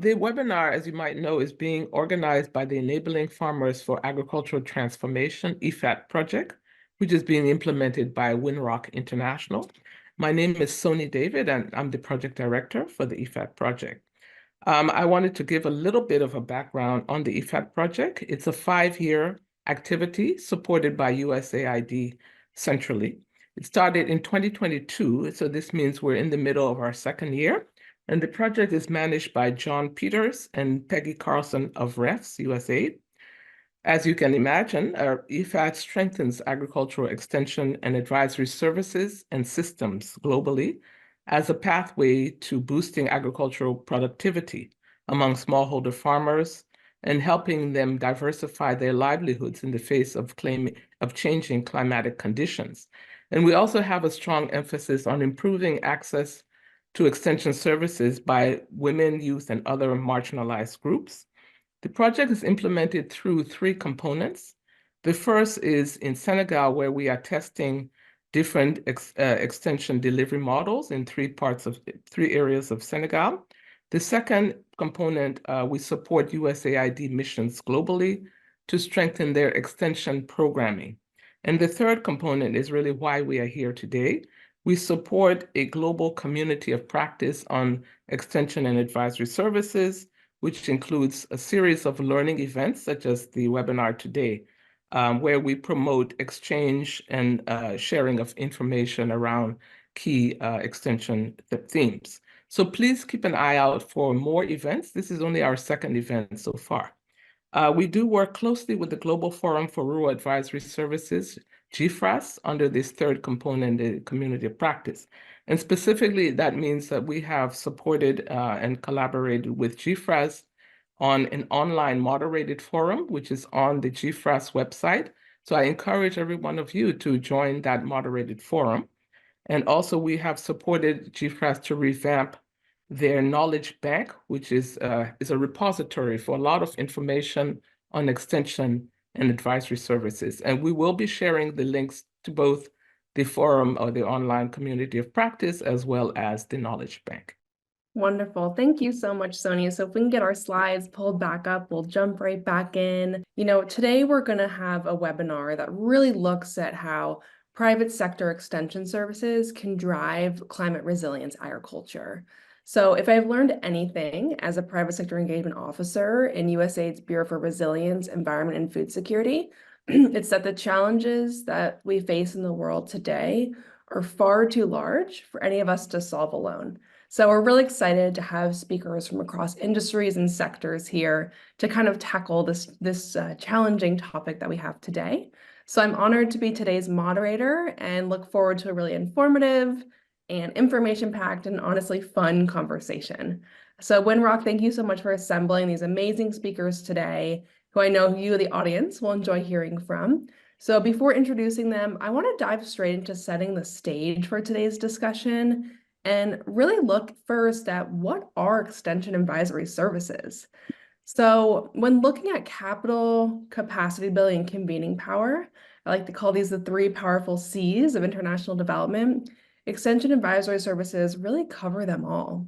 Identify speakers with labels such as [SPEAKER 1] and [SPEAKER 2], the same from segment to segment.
[SPEAKER 1] The webinar, as you might know, is being organized by the Enabling Farmers for Agricultural Transformation, EFAT project, which is being implemented by Winrock International. My name is Soni David, and I'm the project director for the EFAT project. I wanted to give a little bit of a background on the EFAT project. It's a 5-year activity supported by USAID centrally. It started in 2022, so this means we're in the middle of our 2nd year. And the project is managed by John Peters and Peggy Carlson of REFS USA. As you can imagine, EFAT strengthens agricultural extension and advisory services and systems globally as a pathway to boosting agricultural productivity among smallholder farmers and helping them diversify their livelihoods in the face of changing climatic conditions. And we also have a strong emphasis on improving access to extension services by women, youth, and other marginalized groups. The project is implemented through 3 components. The first is in Senegal, where we are testing different extension delivery models in 3 areas of Senegal. The second component, we support USAID missions globally to strengthen their extension programming. And the third component is really why we are here today. We support a global community of practice on extension and advisory services, which includes a series of learning events, such as the webinar today, where we promote exchange and sharing of information around key extension themes. So please keep an eye out for more events. This is only our 2nd event so far. We do work closely with the Global Forum for Rural Advisory Services, GFRAS, under this 3rd component, the community of practice. And specifically, that means that we have supported and collaborated with GFRAS on an online moderated forum, which is on the GFRAS website. So I encourage every one of you to join that moderated forum. And also we have supported GFRAS to revamp their knowledge bank, which is a repository for a lot of information on extension and advisory services. And we will be sharing the links to both the forum or the online community of practice as well as the knowledge bank.
[SPEAKER 2] Wonderful. Thank you so much, Sonia. So if we can get our slides pulled back up, we'll jump right back in. Today we're going to have a webinar that really looks at how private sector extension services can drive climate resilience agriculture. So if I've learned anything as a private sector engagement officer in USAID's Bureau for Resilience, Environment, and Food Security, it's that the challenges that we face in the world today are far too large for any of us to solve alone. So we're really excited to have speakers from across industries and sectors here to kind of tackle this challenging topic that we have today. So I'm honored to be today's moderator and look forward to a really informative and information-packed and honestly fun conversation. So Winrock, thank you so much for assembling these amazing speakers today, who I know you, the audience, will enjoy hearing from. So before introducing them, I want to dive straight into setting the stage for today's discussion and really look first at what are extension advisory services. So when looking at capital, capacity building, and convening power, I like to call these the 3 powerful C's of international development. Extension advisory services really cover them all.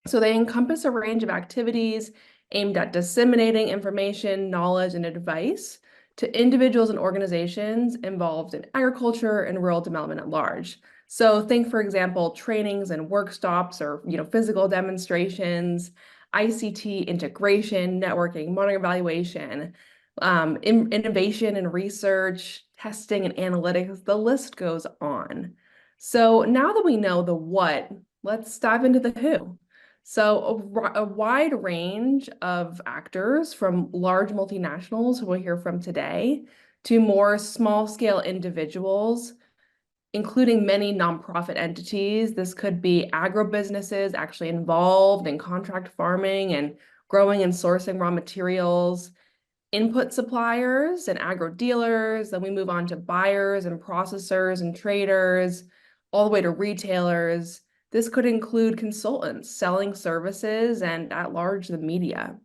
[SPEAKER 2] So they encompass a range of activities aimed at disseminating information, knowledge, and advice to individuals and organizations involved in agriculture and rural development at large. So think, for example, trainings and work stops or physical demonstrations, ICT integration, networking, monitoring, evaluation, innovation and research, testing and analytics, the list goes on. So now that we know the what, let's dive into the who. So a wide range of actors, from large multinationals who we'll hear from today to more small-scale individuals, including many nonprofit entities. This could be agribusinesses actually involved in contract farming and growing and sourcing raw materials, input suppliers and agro dealers. Then we move on to buyers and processors and traders, all the way to retailers. This could include consultants selling services and at large the media.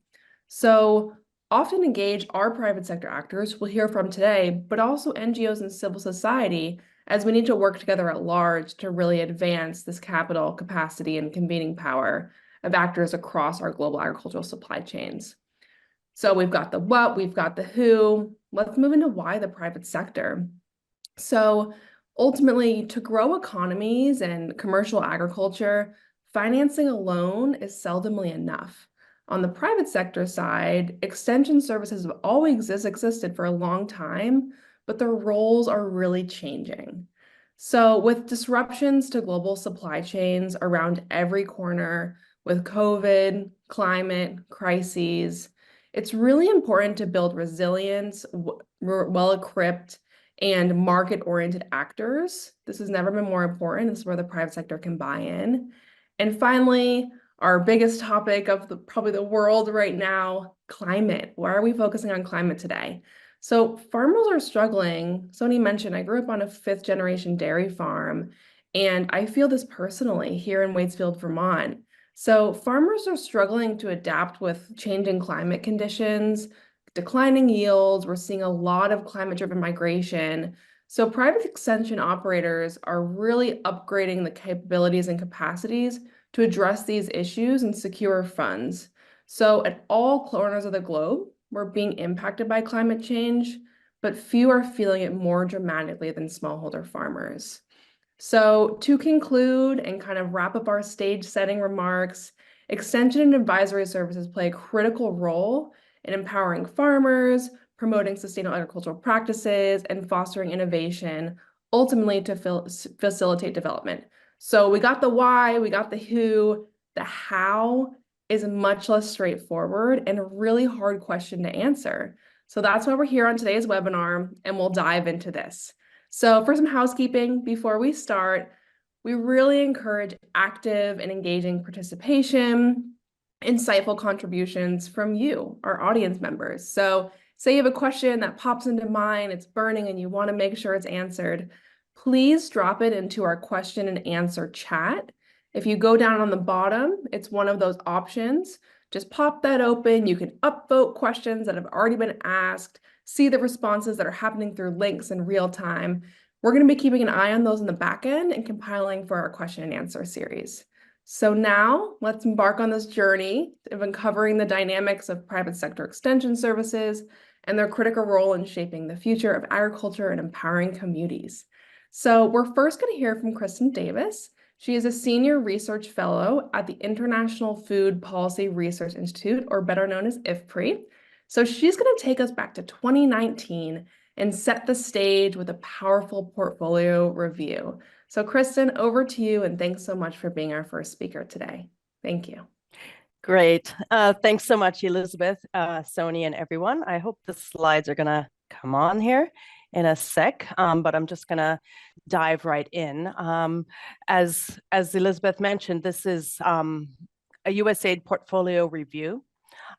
[SPEAKER 2] So often engaged are private sector actors we'll hear from today, but also NGOs and civil society, as we need to work together at large to really advance this capital, capacity, and convening power of actors across our global agricultural supply chains. So we've got the what, we've got the who. Let's move into why the private sector. So ultimately, to grow economies and commercial agriculture, financing alone is seldomly enough. On the private sector side, extension services have always existed for a long time, but their roles are really changing. So with disruptions to global supply chains around every corner, with COVID, climate, crises, it's really important to build resilience, well-equipped, and market-oriented actors. This has never been more important. This is where the private sector can buy in. And finally, our biggest topic of probably the world right now, climate. Why are we focusing on climate today? So farmers are struggling. Sony mentioned I grew up on a 5th-generation dairy farm, and I feel this personally here in Waitsfield, Vermont. So farmers are struggling to adapt with changing climate conditions, declining yields. We're seeing a lot of climate-driven migration. So private extension operators are really upgrading the capabilities and capacities to address these issues and secure funds. So at all corners of the globe, we're being impacted by climate change, but few are feeling it more dramatically than smallholder farmers. So to conclude and kind of wrap up our stage setting remarks, extension and advisory services play a critical role in empowering farmers, promoting sustainable agricultural practices, and fostering innovation, ultimately to facilitate development. So we got the why, we got the who, the how is much less straightforward and a really hard question to answer. So that's why we're here on today's webinar, and we'll dive into this. So for some housekeeping, before we start, we really encourage active and engaging participation, insightful contributions from you, our audience members. So say you have a question that pops into mind, it's burning, and you want to make sure it's answered, please drop it into our question and answer chat. If you go down on the bottom, it's one of those options. Just pop that open. You can upvote questions that have already been asked, see the responses that are happening through links in real time. We're going to be keeping an eye on those in the back end and compiling for our question and answer series. So now let's embark on this journey of uncovering the dynamics of private sector extension services and their critical role in shaping the future of agriculture and empowering communities. So we're first going to hear from Kristen Davis. She is a senior research fellow at the International Food Policy Research Institute, or better known as IFPRI. So she's going to take us back to 2019 and set the stage with a powerful portfolio review. So Kristen, over to you, and thanks so much for being our first speaker today. Thank you.
[SPEAKER 3] Great. Thanks so much, Elizabeth, Sony, and everyone. I hope the slides are going to come on here in a sec, but I'm just going to dive right in. As Elizabeth mentioned, this is a USAID portfolio review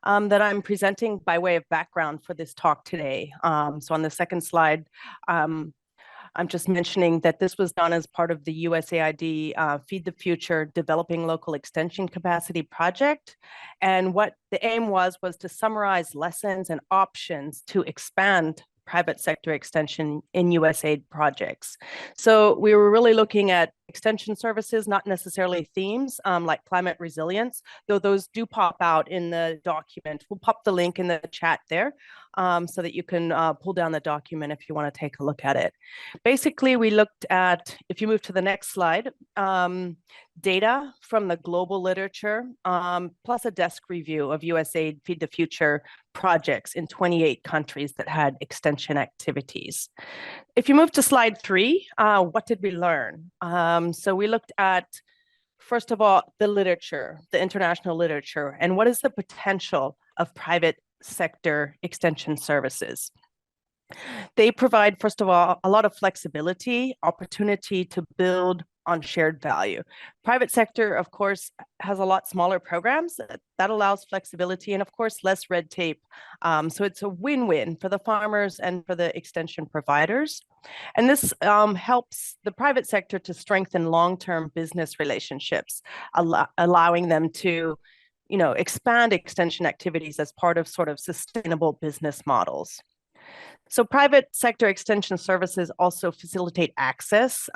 [SPEAKER 3] that I'm presenting by way of background for this talk today. So on the second slide, I'm just mentioning that this was done as part of the USAID Feed the Future Developing Local Extension Capacity project. And what the aim was to summarize lessons and options to expand private sector extension in USAID projects. So we were really looking at extension services, not necessarily themes like climate resilience, though those do pop out in the document. We'll pop the link in the chat there so that you can pull down the document if you want to take a look at it. Basically, we looked at, if you move to the next slide, data from the global literature, plus a desk review of USAID Feed the Future projects in 28 countries that had extension activities. If you move to slide 3, what did we learn? So we looked at, first of all, the literature, the international literature, and what is the potential of private sector extension services. They provide, first of all, a lot of flexibility, opportunity to build on shared value. Private sector, of course, has a lot smaller programs that allows flexibility and, of course, less red tape. So it's a win-win for the farmers and for the extension providers. And this helps the private sector to strengthen long-term business relationships, allowing them to, expand extension activities as part of sort of sustainable business models. So private sector extension services also facilitate access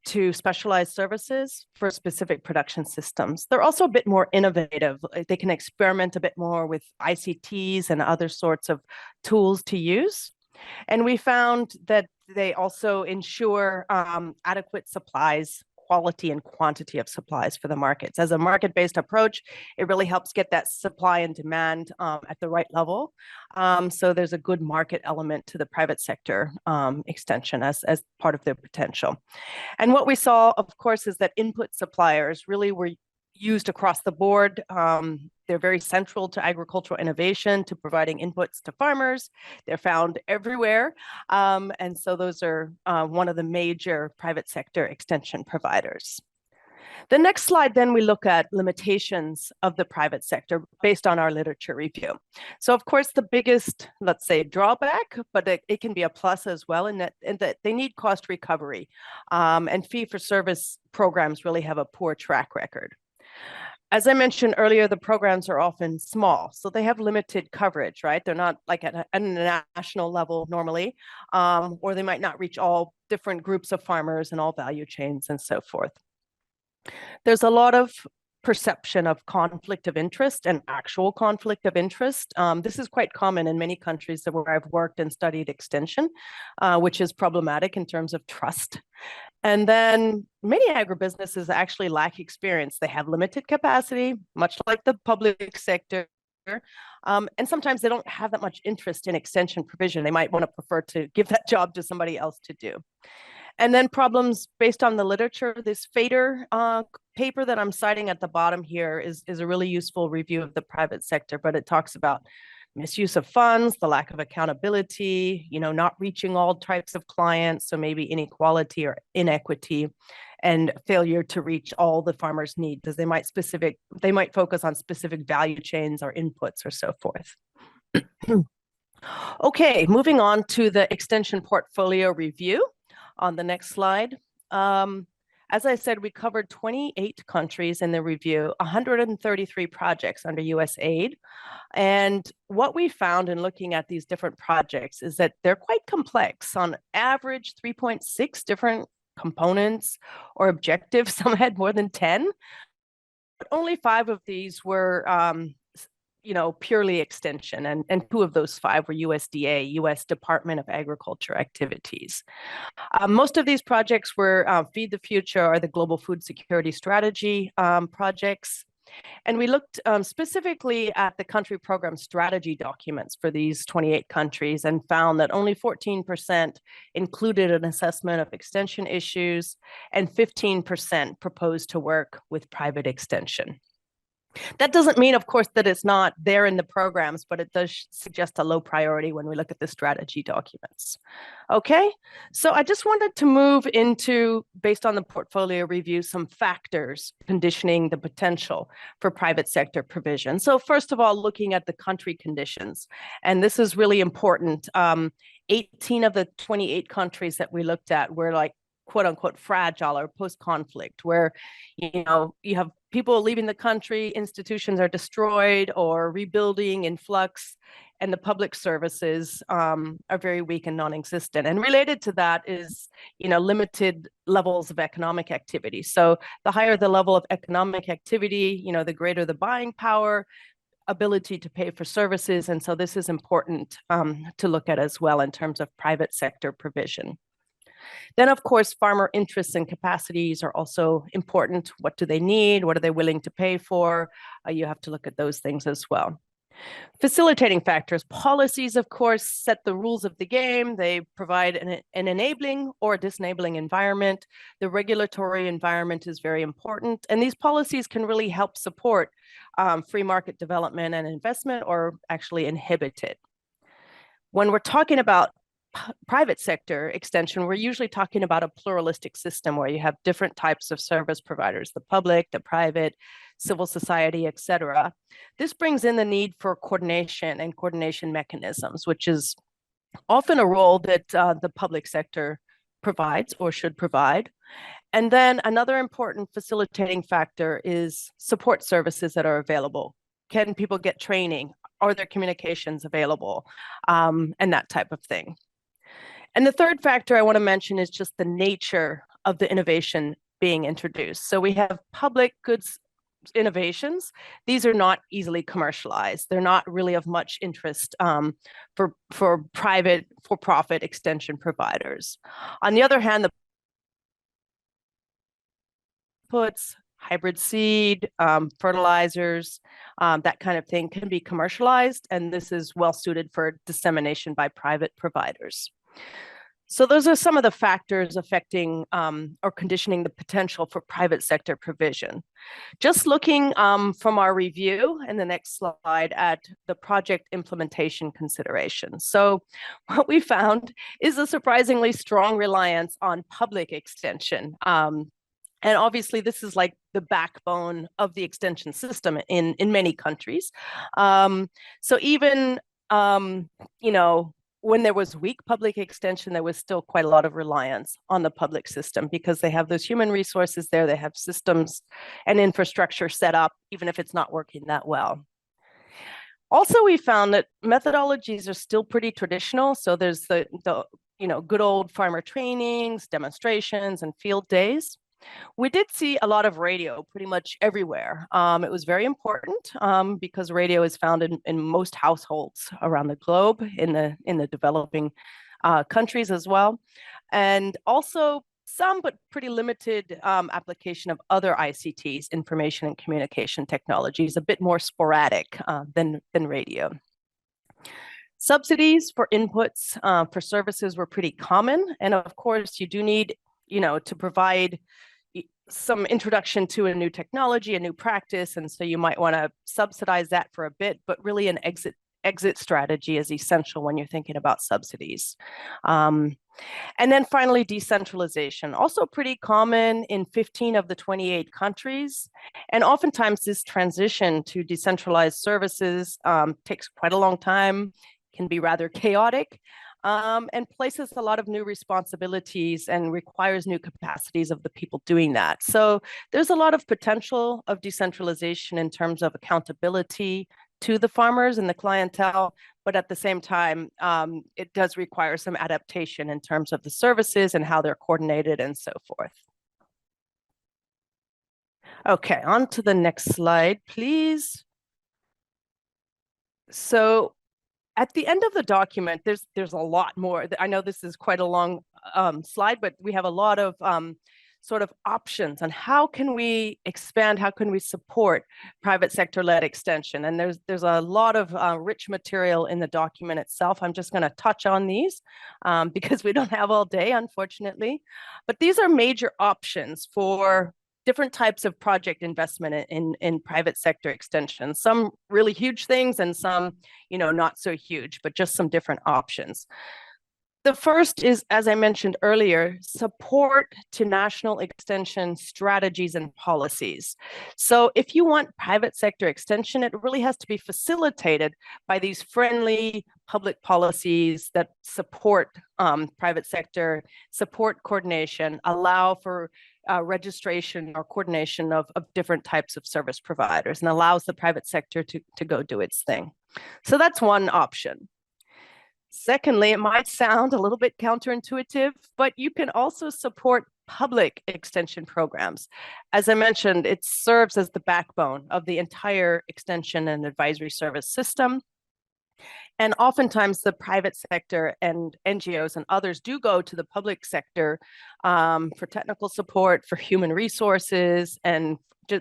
[SPEAKER 3] to specialized services for specific production systems. They're also a bit more innovative. They can experiment a bit more with ICTs and other sorts of tools to use. And we found that they also ensure adequate supplies, quality and quantity of supplies for the markets. As a market-based approach, it really helps get that supply and demand at the right level. So there's a good market element to the private sector extension as part of their potential. And what we saw, of course, is that input suppliers really were used across the board. They're very central to agricultural innovation, to providing inputs to farmers. They're found everywhere. And so those are one of the major private sector extension providers. The next slide, then we look at limitations of the private sector based on our literature review. So of course, the biggest, let's say, drawback, but it can be a plus as well, in that they need cost recovery. And fee-for-service programs really have a poor track record. As I mentioned earlier, the programs are often small, so they have limited coverage, right? They're not like at a national level normally, or they might not reach all different groups of farmers and all value chains and so forth. There's a lot of perception of conflict of interest and actual conflict of interest. This is quite common in many countries where I've worked and studied extension, which is problematic in terms of trust. And then many agribusinesses actually lack experience. They have limited capacity, much like the public sector. And sometimes they don't have that much interest in extension provision. They might want to prefer to give that job to somebody else to do. And then problems based on the literature. This Fader paper that I'm citing at the bottom here is a really useful review of the private sector, but it talks about misuse of funds, the lack of accountability, not reaching all types of clients, so maybe inequality or inequity, and failure to reach all the farmers' needs, because they might focus on specific value chains or inputs or so forth. Okay, moving on to the extension portfolio review on the next slide. As I said, we covered 28 countries in the review, 133 projects under US aid. And what we found in looking at these different projects is that they're quite complex. On average, 3.6 different components or objectives. Some had more than 10. But only 5 of these were purely extension, and 2 of those 5 were USDA, U.S. Department of Agriculture activities. Most of these projects were Feed the Future or the Global Food Security Strategy projects. And we looked specifically at the country program strategy documents for these 28 countries and found that only 14% included an assessment of extension issues, and 15% proposed to work with private extension. That doesn't mean, of course, that it's not there in the programs, but it does suggest a low priority when we look at the strategy documents. Okay, so I just wanted to move into, based on the portfolio review, some factors conditioning the potential for private sector provision. So first of all, looking at the country conditions, and this is really important. 18 of the 28 countries that we looked at were like quote unquote fragile or post-conflict, where you have people leaving the country, institutions are destroyed or rebuilding in flux, and the public services are very weak and non-existent. And related to that is limited levels of economic activity. So the higher the level of economic activity, the greater the buying power, ability to pay for services. And so this is important to look at as well in terms of private sector provision. Then, of course, farmer interests and capacities are also important. What do they need? What are they willing to pay for? You have to look at those things as well. Facilitating factors. Policies, of course, set the rules of the game. They provide an enabling or disabling environment. The regulatory environment is very important. And these policies can really help support free market development and investment, or actually inhibit it. When we're talking about private sector extension, we're usually talking about a pluralistic system where you have different types of service providers, the public, the private, civil society, etc. This brings in the need for coordination and coordination mechanisms, which is often a role that the public sector provides or should provide. And then another important facilitating factor is support services that are available. Can people get training? Are there communications available? And that type of thing. And the third factor I want to mention is just the nature of the innovation being introduced. So we have public goods innovations. These are not easily commercialized. They're not really of much interest for private for-profit extension providers. On the other hand, the inputs, hybrid seed, fertilizers, that kind of thing can be commercialized, and this is well suited for dissemination by private providers. So those are some of the factors affecting or conditioning the potential for private sector provision. Just looking from our review in the next slide at the project implementation considerations. So what we found is a surprisingly strong reliance on public extension. And obviously, this is like the backbone of the extension system in many countries. So even, you know, when there was weak public extension, there was still quite a lot of reliance on the public system because they have those human resources there, they have systems and infrastructure set up, even if it's not working that well. Also, we found that methodologies are still pretty traditional. So there's the you know, good old farmer trainings, demonstrations, and field days. We did see a lot of radio pretty much everywhere. It was very important because radio is found in most households around the globe, in the developing countries as well. And also some, but pretty limited application of other ICTs, information and communication technologies, a bit more sporadic than radio. Subsidies for inputs for services were pretty common. And of course, you do need, you know, to provide some introduction to a new technology, a new practice, and so you might want to subsidize that for a bit, but really an exit strategy is essential when you're thinking about subsidies. And then finally, decentralization, also pretty common in 15 of the 28 countries. And oftentimes this transition to decentralized services takes quite a long time, can be rather chaotic. And places a lot of new responsibilities and requires new capacities of the people doing that. So there's a lot of potential of decentralization in terms of accountability to the farmers and the clientele, but at the same time, it does require some adaptation in terms of the services and how they're coordinated and so forth. Okay, on to the next slide, please. So at the end of the document, there's a lot more. I know this is quite a long slide, but we have a lot of sort of options on how can we expand, how can we support private sector-led extension. And there's a lot of rich material in the document itself. I'm just going to touch on these because we don't have all day, unfortunately. But these are major options for different types of project investment in private sector extension. Some really huge things and some, you know, not so huge, but just some different options. The first is, as I mentioned earlier, support to national extension strategies and policies. So if you want private sector extension, it really has to be facilitated by these friendly public policies that support private sector, support coordination, allow for registration or coordination of different types of service providers, and allows the private sector to go do its thing. So that's one option. Secondly, it might sound a little bit counterintuitive, but you can also support public extension programs. As I mentioned, it serves as the backbone of the entire extension and advisory service system. And oftentimes the private sector and NGOs and others do go to the public sector for technical support, for human resources, and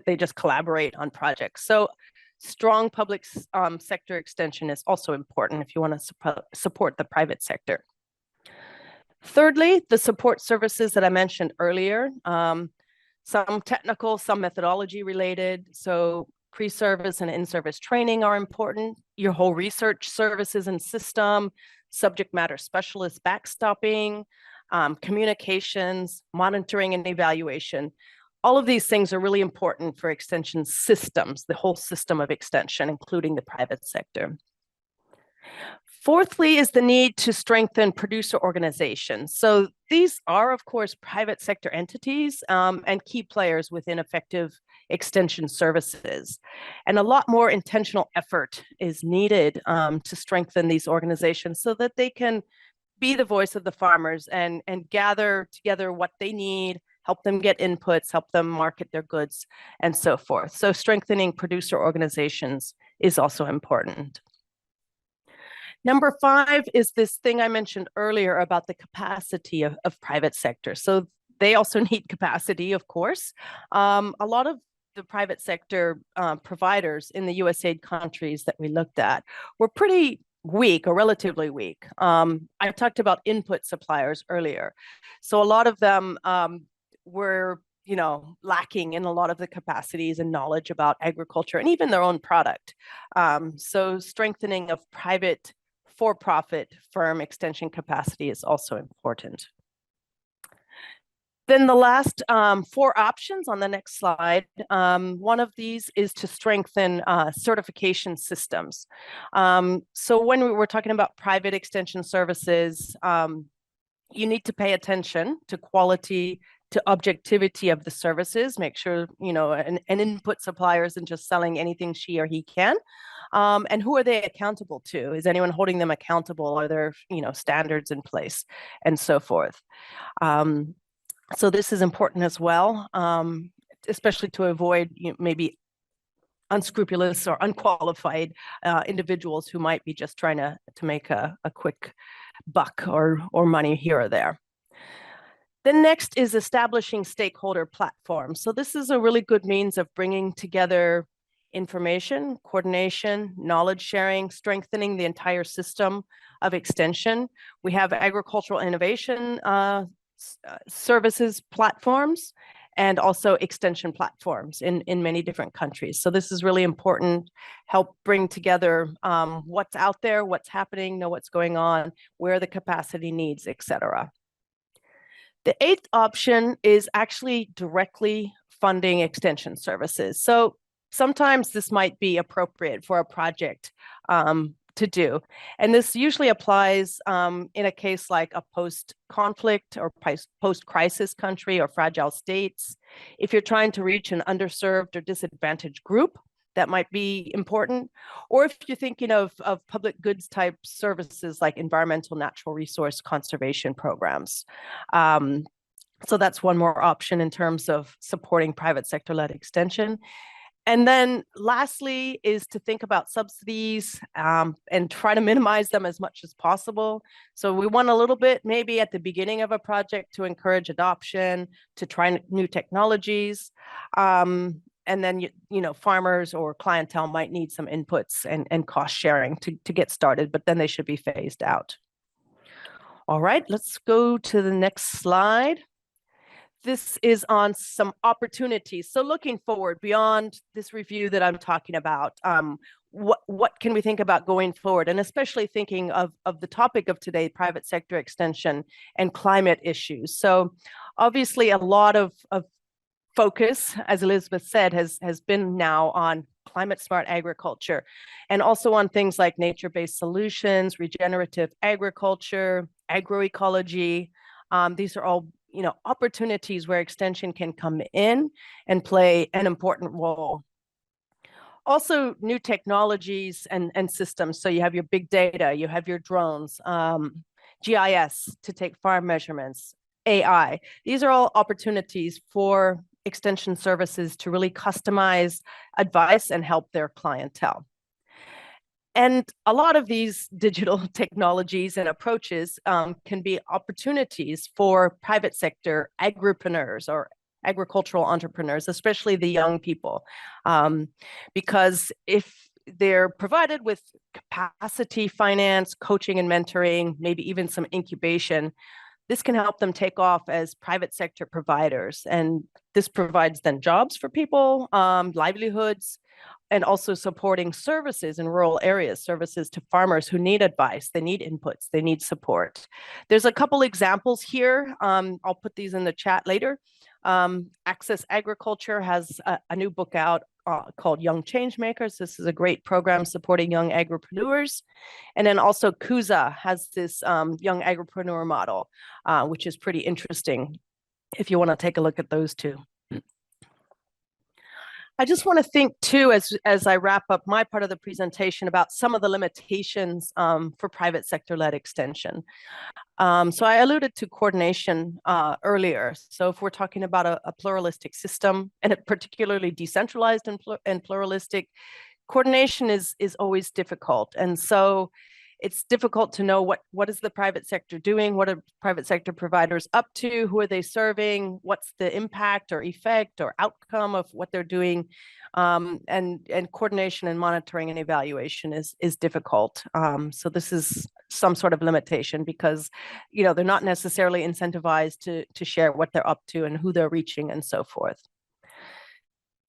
[SPEAKER 3] they just collaborate on projects. So strong public sector extension is also important if you want to support the private sector. Thirdly, the support services that I mentioned earlier, some technical, some methodology related. So pre-service and in-service training are important. Your whole research services and system, subject matter specialist backstopping, communications, monitoring and evaluation. All of these things are really important for extension systems, the whole system of extension, including the private sector. Fourthly is the need to strengthen producer organizations. So these are, of course, private sector entities and key players within effective extension services. And a lot more intentional effort is needed to strengthen these organizations so that they can be the voice of the farmers and gather together what they need help them get inputs, help them market their goods, and so forth. So strengthening producer organizations is also important. Number 5 is this thing I mentioned earlier about the capacity of private sector. So they also need capacity, of course. A lot of the private sector providers in the USAID countries that we looked at were pretty weak or relatively weak. I talked about input suppliers earlier. So a lot of them were lacking in a lot of the capacities and knowledge about agriculture and even their own product. So strengthening of private for-profit firm extension capacity is also important. Then the last 4 options on the next slide, one of these is to strengthen certification systems. So when we were talking about private extension services, you need to pay attention to quality, to objectivity of the services, make sure, an input supplier isn't just selling anything she or he can. And who are they accountable to? Is anyone holding them accountable? Are there, standards in place and so forth? So this is important as well, especially to avoid maybe unscrupulous or unqualified individuals who might be just trying to make a quick buck or money here or there. Then next is establishing stakeholder platforms. So this is a really good means of bringing together information, coordination, knowledge sharing, strengthening the entire system of extension. We have agricultural innovation services platforms and also extension platforms in many different countries. So this is really important, help bring together what's out there, what's happening, know what's going on, where the capacity needs, etc. The 8th option is actually directly funding extension services. So sometimes this might be appropriate for a project to do. And this usually applies in a case like a post-conflict or post-crisis country or fragile states. If you're trying to reach an underserved or disadvantaged group, that might be important. Or if you're thinking of public goods type services like environmental natural resource conservation programs. So that's one more option in terms of supporting private sector-led extension. And then lastly is to think about subsidies and try to minimize them as much as possible. So we want a little bit maybe at the beginning of a project to encourage adoption, to try new technologies. And then, farmers or clientele might need some inputs and cost sharing to get started, but then they should be phased out. All right, let's go to the next slide. This is on some opportunities. So looking forward beyond this review that I'm talking about, what can we think about going forward? And especially thinking of the topic of today, private sector extension and climate issues. So obviously a lot of focus, as Elizabeth said, has been now on climate smart agriculture and also on things like nature-based solutions, regenerative agriculture, agroecology. These are all opportunities where extension can come in and play an important role. Also, new technologies and systems. So you have your big data, you have your drones, GIS to take farm measurements, AI. These are all opportunities for extension services to really customize advice and help their clientele. And a lot of these digital technologies and approaches can be opportunities for private sector agripreneurs or agricultural entrepreneurs, especially the young people, because if they're provided with capacity, finance, coaching and mentoring, maybe even some incubation, this can help them take off as private sector providers. And this provides then jobs for people, livelihoods, and also supporting services in rural areas, services to farmers who need advice, they need inputs, they need support. There's a couple examples here. I'll put these in the chat later. Access Agriculture has a new book out called Young Changemakers. This is a great program supporting young agripreneurs. And then also KUSA has this young agripreneur model, which is pretty interesting if you want to take a look at those two. I just want to think too, as I wrap up my part of the presentation, about some of the limitations for private sector-led extension. So I alluded to coordination earlier. So if we're talking about a pluralistic system, and a particularly decentralized and pluralistic, coordination is always difficult. And so it's difficult to know what is the private sector doing, what are private sector providers up to, who are they serving, what's the impact or effect or outcome of what they're doing, and coordination and monitoring and evaluation is difficult. So this is some sort of limitation because they're not necessarily incentivized to share what they're up to and who they're reaching and so forth.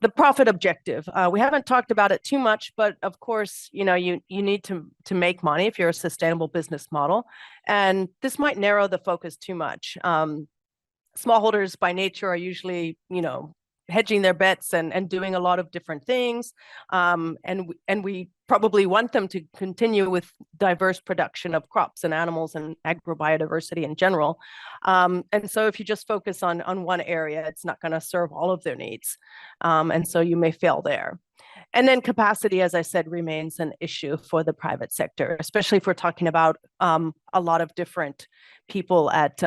[SPEAKER 3] The profit objective. We haven't talked about it too much, but of course, you need to make money if you're a sustainable business model. And this might narrow the focus too much. Smallholders by nature are usually, hedging their bets and doing a lot of different things. And we probably want them to continue with diverse production of crops and animals and agrobiodiversity in general. And so if you just focus on one area, it's not going to serve all of their needs. And so you may fail there. And then capacity, as I said, remains an issue for the private sector, especially if we're talking about a lot of different people at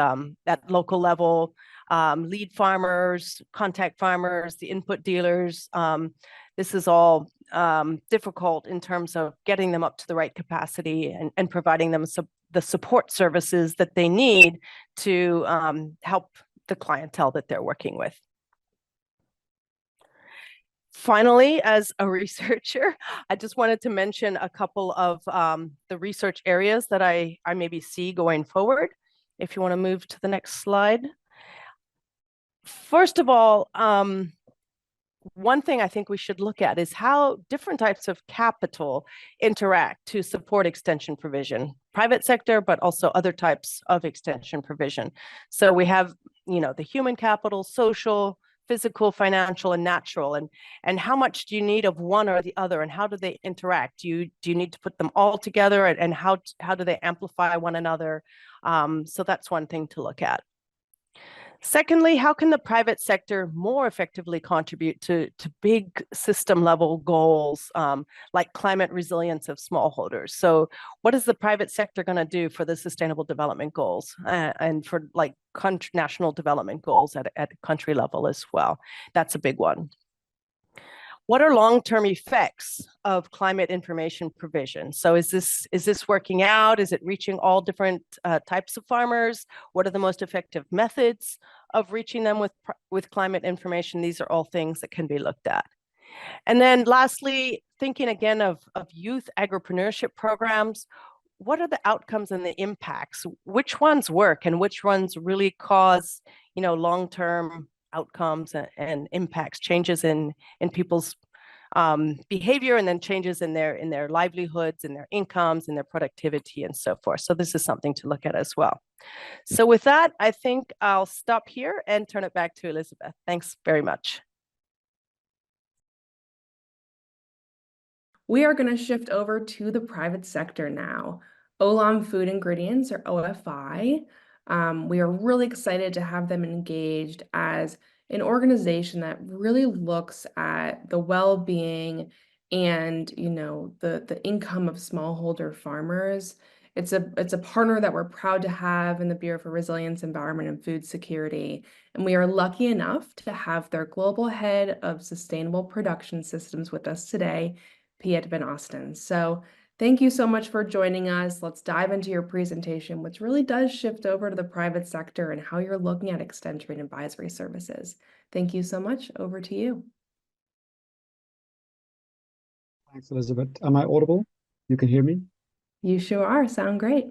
[SPEAKER 3] local level, lead farmers, contact farmers, the input dealers. This is all difficult in terms of getting them up to the right capacity and providing them the support services that they need to help the clientele that they're working with. Finally, as a researcher, I just wanted to mention a couple of the research areas that I maybe see going forward. If you want to move to the next slide. First of all, one thing I think we should look at is how different types of capital interact to support extension provision, private sector, but also other types of extension provision. So we have, the human capital, social, physical, financial, and natural, and how much do you need of one or the other, and how do they interact? Do you need to put them all together, and how do they amplify one another? So that's one thing to look at. Secondly, how can the private sector more effectively contribute to big system level goals like climate resilience of smallholders? So what is the private sector going to do for the sustainable development goals and for like national development goals at country level as well? That's a big one. What are long-term effects of climate information provision? So is this working out? Is it reaching all different types of farmers? What are the most effective methods of reaching them with climate information? These are all things that can be looked at. And then lastly, thinking again of youth agripreneurship programs, what are the outcomes and the impacts? Which ones work and which ones really cause, long-term outcomes and impacts, changes in people's behavior, and then changes in their livelihoods, in their incomes, in their productivity, and so forth. So this is something to look at as well. So with that, I think I'll stop here and turn it back to Elizabeth. Thanks very much.
[SPEAKER 2] We are going to shift over to the private sector now. Olam Food Ingredients, or OFI. We are really excited to have them engaged as an organization that really looks at the well-being and the income of smallholder farmers. It's a partner that we're proud to have in the Bureau for Resilience, Environment, and Food Security. And we are lucky enough to have their global head of sustainable production systems with us today, Piet van Osten. So thank you so much for joining us. Let's dive into your presentation, which really does shift over to the private sector and how you're looking at extension and advisory services. Thank you so much. Over to you.
[SPEAKER 4] Thanks, Elizabeth. Am I audible? You can hear me?
[SPEAKER 2] You sure are. Sound great.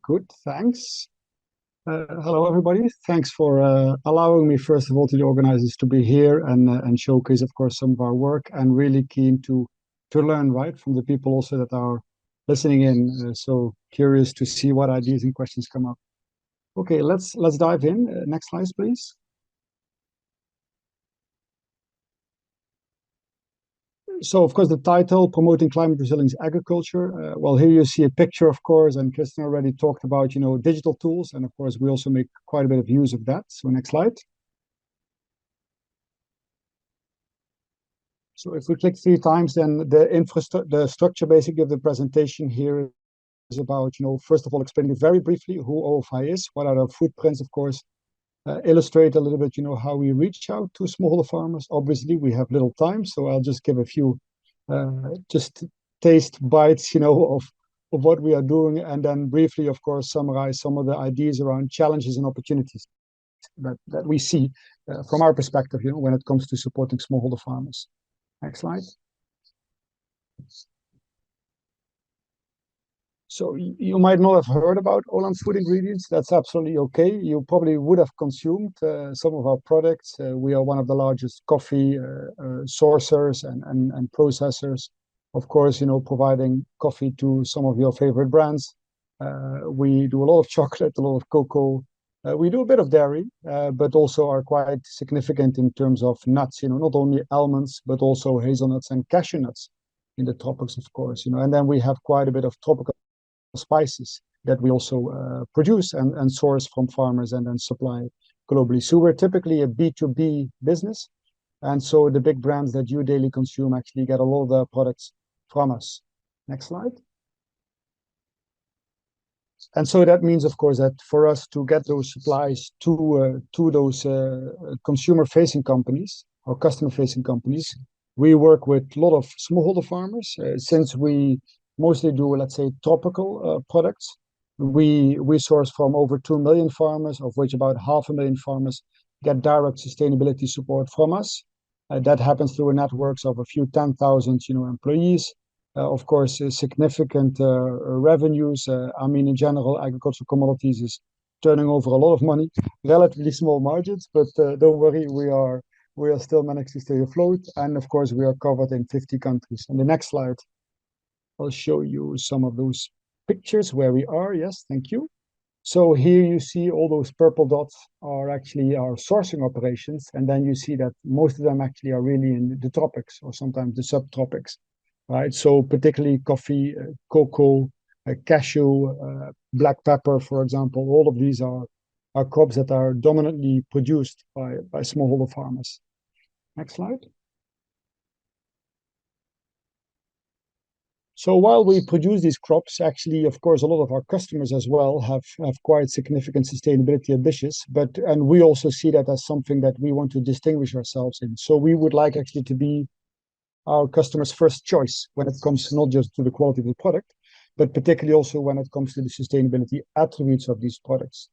[SPEAKER 4] Good, thanks. Hello, everybody. Thanks for allowing me, first of all, to the organizers to be here and showcase, of course, some of our work, and really keen to learn, right, from the people also that are listening in. So curious to see what ideas and questions come up. Okay, let's dive in. Next slide, please. So, of course, the title, Promoting Climate Resilience Agriculture. Well, here you see a picture, of course, and Kristen already talked about, digital tools. And of course, we also make quite a bit of use of that. So next slide. So if we click 3 times, then the structure basically of the presentation here is about, first of all, explaining very briefly who OFI is, what are our footprints, of course, illustrate a little bit, how we reach out to smallholder farmers. Obviously, we have little time, so I'll just give a few just taste bites, of what we are doing, and then briefly, of course, summarize some of the ideas around challenges and opportunities that we see from our perspective, when it comes to supporting smallholder farmers. Next slide. So you might not have heard about Olam Food Ingredients. That's absolutely okay. You probably would have consumed some of our products. We are one of the largest coffee sourcers and processors. Of course, providing coffee to some of your favorite brands. We do a lot of chocolate, a lot of cocoa. We do a bit of dairy, but also are quite significant in terms of nuts, not only almonds, but also hazelnuts and cashew nuts in the tropics, of course, and then we have quite a bit of tropical spices that we also produce and source from farmers and then supply globally. So we're typically a B2B business. And so the big brands that you daily consume actually get a lot of their products from us. Next slide. And so that means, of course, that for us to get those supplies to those consumer-facing companies or customer-facing companies, we work with a lot of smallholder farmers. Since we mostly do, let's say, tropical products, we source from over 2 million farmers, of which about 500,000 farmers get direct sustainability support from us. That happens through networks of a few 10,000, employees. Of course, significant revenues. In general, agricultural commodities is turning over a lot of money, relatively small margins, but don't worry, we are still managed to stay afloat. And of course, we are covered in 50 countries. On the next slide, I'll show you some of those pictures where we are. Yes, thank you. So here you see all those purple dots are actually our sourcing operations. And then you see that most of them actually are really in the tropics or sometimes the subtropics, right? So particularly coffee, cocoa, cashew, black pepper, for example, all of these are crops that are dominantly produced by smallholder farmers. Next slide. So while we produce these crops, actually, of course, a lot of our customers as well have quite significant sustainability ambitions, and we also see that as something that we want to distinguish ourselves in. So we would like actually to be our customers' first choice when it comes not just to the quality of the product, but particularly also when it comes to the sustainability attributes of these products.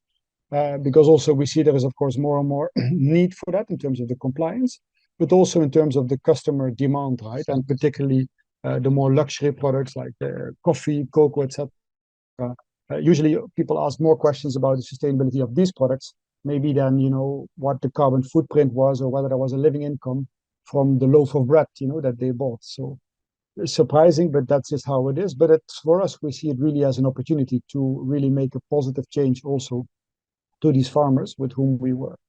[SPEAKER 4] Because also we see there is, of course, more and more need for that in terms of the compliance, but also in terms of the customer demand, right? And particularly the more luxury products like coffee, cocoa, etc. Usually people ask more questions about the sustainability of these products, maybe than, what the carbon footprint was or whether there was a living income from the loaf of bread, that they bought. So it's surprising, but that's just how it is. But for us, we see it really as an opportunity to really make a positive change also to these farmers with whom we work.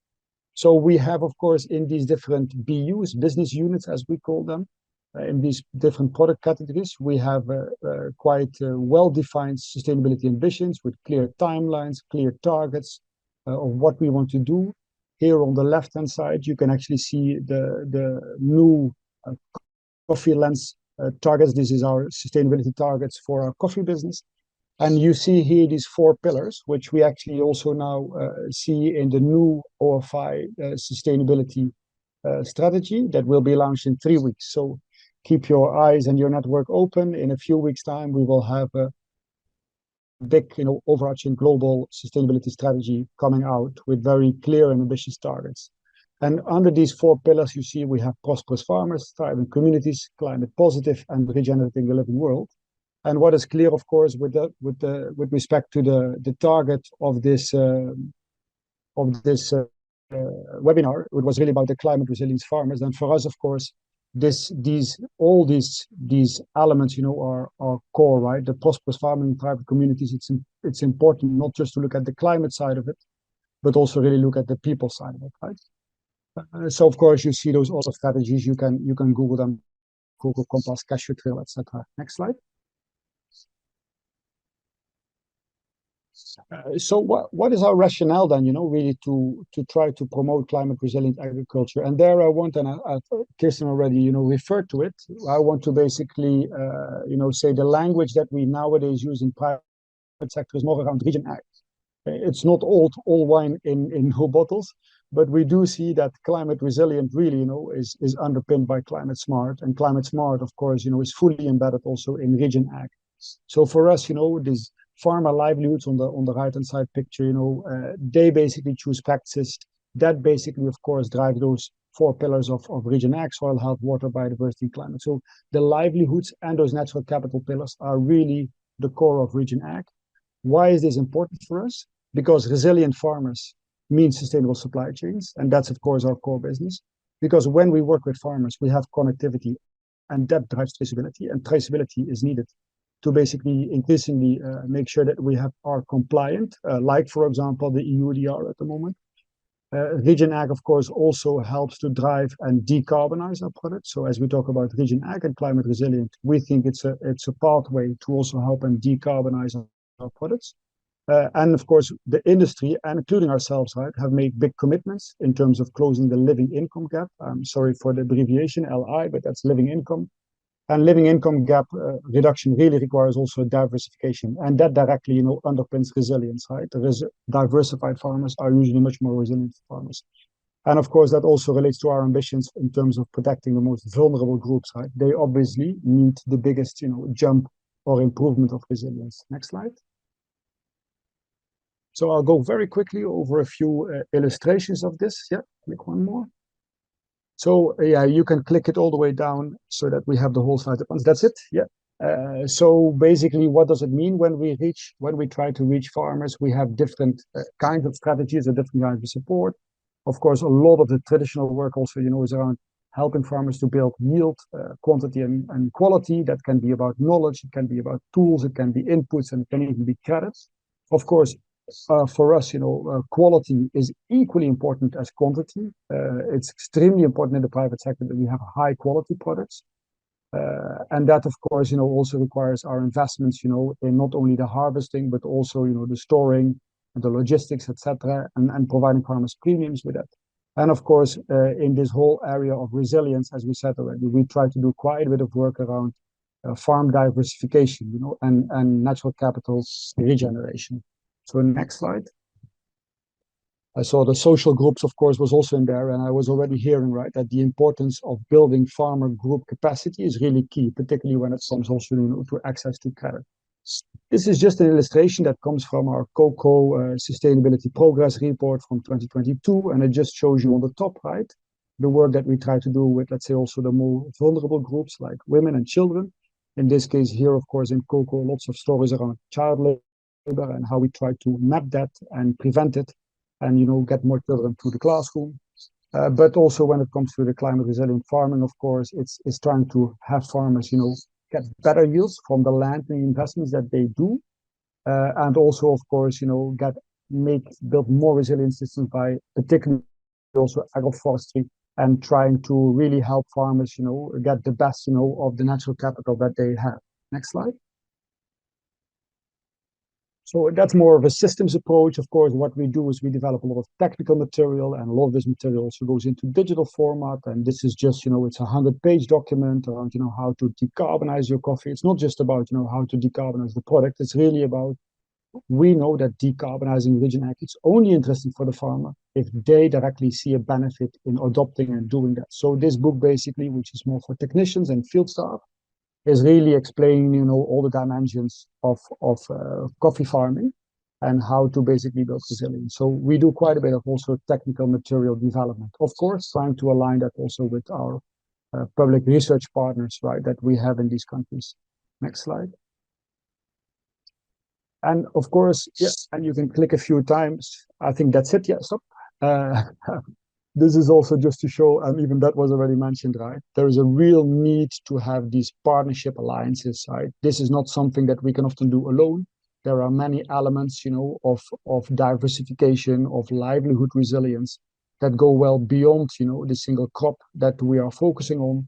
[SPEAKER 4] So we have, of course, in these different BUs, business units, as we call them, in these different product categories, we have quite well-defined sustainability ambitions with clear timelines, clear targets of what we want to do. Here on the left-hand side, you can actually see the new coffee lens targets. This is our sustainability targets for our coffee business. And you see here these 4 pillars, which we actually also now see in the new OFI sustainability strategy that will be launched in 3 weeks. So keep your eyes and your network open. In a few weeks' time, we will have a big, overarching global sustainability strategy coming out with very clear and ambitious targets. And under these 4 pillars, you see we have prosperous farmers, thriving communities, climate positive, and regenerating a living world. And what is clear, of course, with respect to the target of this webinar, it was really about the climate resilience farmers. And for us, of course, all these elements, are core, right? The prosperous farming, private communities. It's important not just to look at the climate side of it, but also really look at the people side of it, right? So of course you see those other strategies. You can Google them: Cocoa Compass, Cashew Trail, etc. Next slide. So what is our rationale then, really to try to promote climate resilient agriculture? And there I want, and Kirsten already, referred to it. I want to basically, say the language that we nowadays use in private sector is more around region ag. It's not all wine in whole bottles, but we do see that climate resilient really, is underpinned by climate smart, and climate smart, of course, is fully embedded also in region ag. So for us, these farmer livelihoods on the right hand side picture, they basically choose practices that basically, of course, drive those four pillars of region ag: soil health, water, biodiversity, and climate. So the livelihoods and those natural capital pillars are really the core of region ag. Why is this important for us? Because resilient farmers mean sustainable supply chains, and that's, of course, our core business. Because when we work with farmers, we have connectivity, and that drives traceability, and traceability is needed to basically increasingly make sure that we are compliant, like, for example, the EUDR at the moment. Region ag, of course, also helps to drive and decarbonize our products. So as we talk about region ag and climate resilient, we think it's a pathway to also help and decarbonize our products. And of course, the industry, and including ourselves, right, have made big commitments in terms of closing the living income gap. I'm sorry for the abbreviation, LI, but that's living income. And living income gap reduction really requires also diversification, and that directly, underpins resilience, right? Diversified farmers are usually much more resilient farmers. And of course, that also relates to our ambitions in terms of protecting the most vulnerable groups, right? They obviously need the biggest, jump or improvement of resilience. Next slide. So I'll go very quickly over a few illustrations of this. Yeah, click one more. So yeah, you can click it all the way down so that we have the whole slide at once. That's it. Yeah. So basically, what does it mean when we try to reach farmers? We have different kinds of strategies and different kinds of support. Of course, a lot of the traditional work also, is around helping farmers to build yield, quantity, and quality. That can be about knowledge, it can be about tools, it can be inputs, and it can even be credits. Of course, for us, quality is equally important as quantity. It's extremely important in the private sector that we have high quality products. And that, of course, also requires our investments, in not only the harvesting, but also, the storing, the logistics, etc., and providing farmers premiums with that. And of course, in this whole area of resilience, as we said already, we try to do quite a bit of work around farm diversification, and natural capital regeneration. So next slide. I saw the social groups, of course, was also in there, and I was already hearing, right, that the importance of building farmer group capacity is really key, particularly when it comes also to access to credit. This is just an illustration that comes from our COCO Sustainability Progress Report from 2022, and it just shows you on the top right the work that we try to do with, let's say, also the more vulnerable groups like women and children. In this case here, of course, in COCO, lots of stories around child labor and how we try to map that and prevent it, and get more children to the classroom. But also when it comes to the climate resilient farming, of course, it's trying to have farmers, get better yields from the land and investments that they do, and also, of course, build more resilient systems by particularly also agroforestry and trying to really help farmers, get the best, of the natural capital that they have. Next slide. So that's more of a systems approach. Of course, what we do is we develop a lot of technical material, and a lot of this material also goes into digital format. And this is just, it's a 100-page document around, how to decarbonize your coffee. It's not just about, how to decarbonize the product. It's really about, we know that decarbonizing region ag, it's only interesting for the farmer if they directly see a benefit in adopting and doing that. So this book basically, which is more for technicians and field staff, is really explaining, all the dimensions of coffee farming and how to basically build resilience. So we do quite a bit of also technical material development. Of course, trying to align that also with our public research partners, right, that we have in these countries. Next slide. And of course, yeah, and you can click a few times. I think that's it. Yeah, stop. This is also just to show, and even that was already mentioned, right? There is a real need to have these partnership alliances, right? This is not something that we can often do alone. There are many elements, of diversification, of livelihood resilience that go well beyond, the single crop that we are focusing on.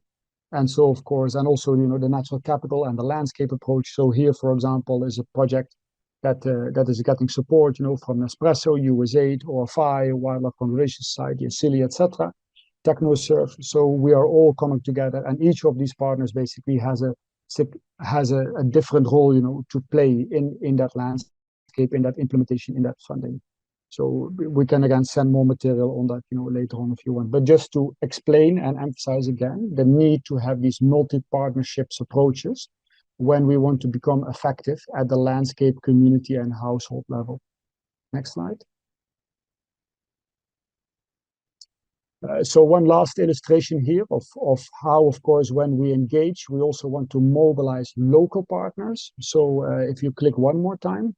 [SPEAKER 4] And so, of course, and also, the natural capital and the landscape approach. So here, for example, is a project that is getting support, from Nespresso, USAID, OFI, Wildlife Conservation Society, Acili, etc., TechnoServe. So we are all coming together, and each of these partners basically has a different role, to play in that landscape, in that implementation, in that funding. So we can again send more material on that, later on if you want. But just to explain and emphasize again the need to have these multi-partnerships approaches when we want to become effective at the landscape, community, and household level. Next slide. So one last illustration here of how, of course, when we engage, we also want to mobilize local partners. So if you click one more time,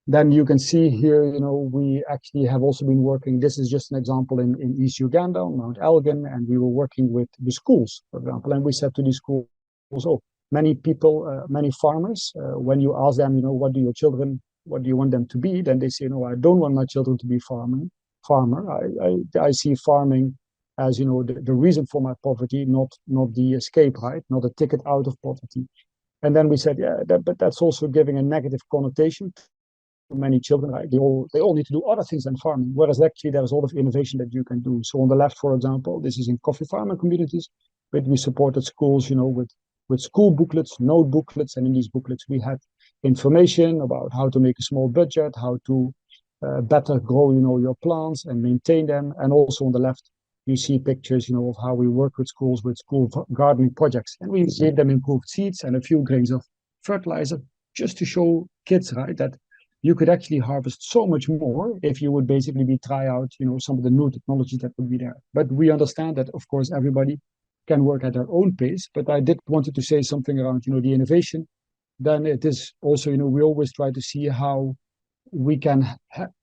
[SPEAKER 4] then you can see here, we actually have also been working. This is just an example in East Uganda, on Mount Elgin, and we were working with the schools, for example. And we said to these schools, oh, many people, many farmers, when you ask them, what do you want them to be? Then they say, no, I don't want my children to be farmer. I see farming as, the reason for my poverty, not the escape, right? Not a ticket out of poverty. And then we said, yeah, but that's also giving a negative connotation to many children, right? They all need to do other things than farming, whereas actually there's a lot of innovation that you can do. So on the left, for example, this is in coffee farming communities, but we supported schools, with school booklets, note booklets, and in these booklets we had information about how to make a small budget, how to better grow, your plants and maintain them. And also on the left, you see pictures, of how we work with schools with school gardening projects, and we gave them improved seeds and a few grains of fertilizer, just to show kids, right, that you could actually harvest so much more if you would basically try out, some of the new technologies that would be there. But we understand that, of course, everybody can work at their own pace. But I did wanted to say something around, the innovation. Then it is also, we always try to see how we can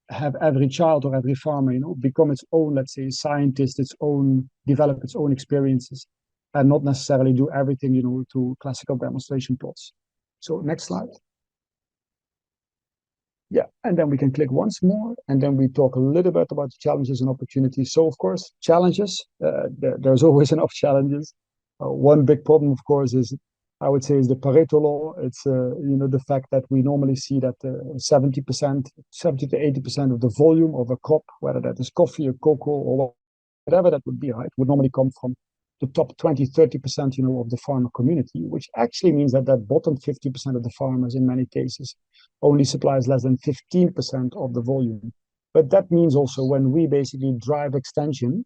[SPEAKER 4] have every child or every farmer, become its own, let's say, scientist, develop its own experiences, and not necessarily do everything, to classical demonstration plots. So next slide. Yeah, and then we can click once more, and then we talk a little bit about the challenges and opportunities. So, of course, challenges, there's always enough challenges. One big problem, of course, I would say, is the Pareto law. It's, the fact that we normally see that 70% to 80% of the volume of a crop, whether that is coffee or cocoa or whatever that would be, right, would normally come from the top 20, 30%, of the farmer community, which actually means that bottom 50% of the farmers, in many cases, only supplies less than 15% of the volume. But that means also when we basically drive extension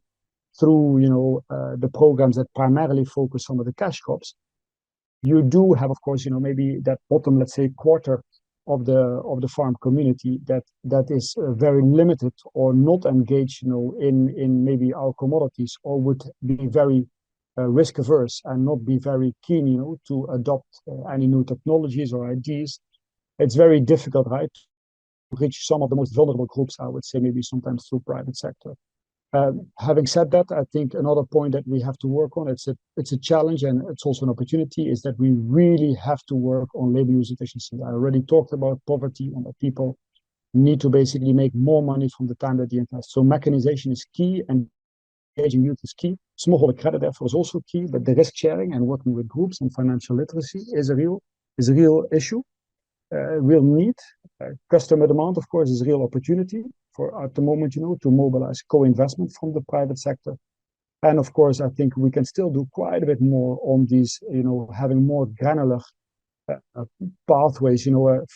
[SPEAKER 4] through, the programs that primarily focus on the cash crops, you do have, of course, maybe that bottom, let's say, quarter of the farm community that is very limited or not engaged, in maybe our commodities, or would be very risk averse and not be very keen, to adopt any new technologies or ideas. It's very difficult, right, to reach some of the most vulnerable groups, I would say, maybe sometimes through private sector. Having said that, I think another point that we have to work on, it's a challenge and it's also an opportunity, is that we really have to work on labor use efficiency. I already talked about poverty and that people need to basically make more money from the time that they invest. So mechanization is key, and engaging youth is key. Smallholder credit, therefore, is also key, but the risk sharing and working with groups and financial literacy is a real issue, real need. Customer demand, of course, is a real opportunity for at the moment, to mobilize co-investment from the private sector. And of course, I think we can still do quite a bit more on these, having more granular pathways,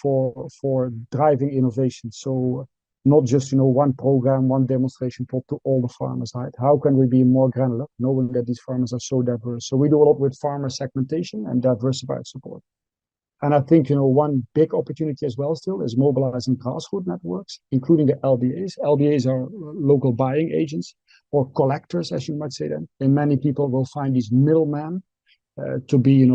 [SPEAKER 4] for driving innovation. So not just, one program, one demonstration plot to all the farmers, right? How can we be more granular, knowing that these farmers are so diverse? So we do a lot with farmer segmentation and diversified support. And I think, one big opportunity as well still is mobilizing grassroots networks, including the LBAs. LBAs are local buying agents or collectors, as you might say then. And many people will find these middlemen to be,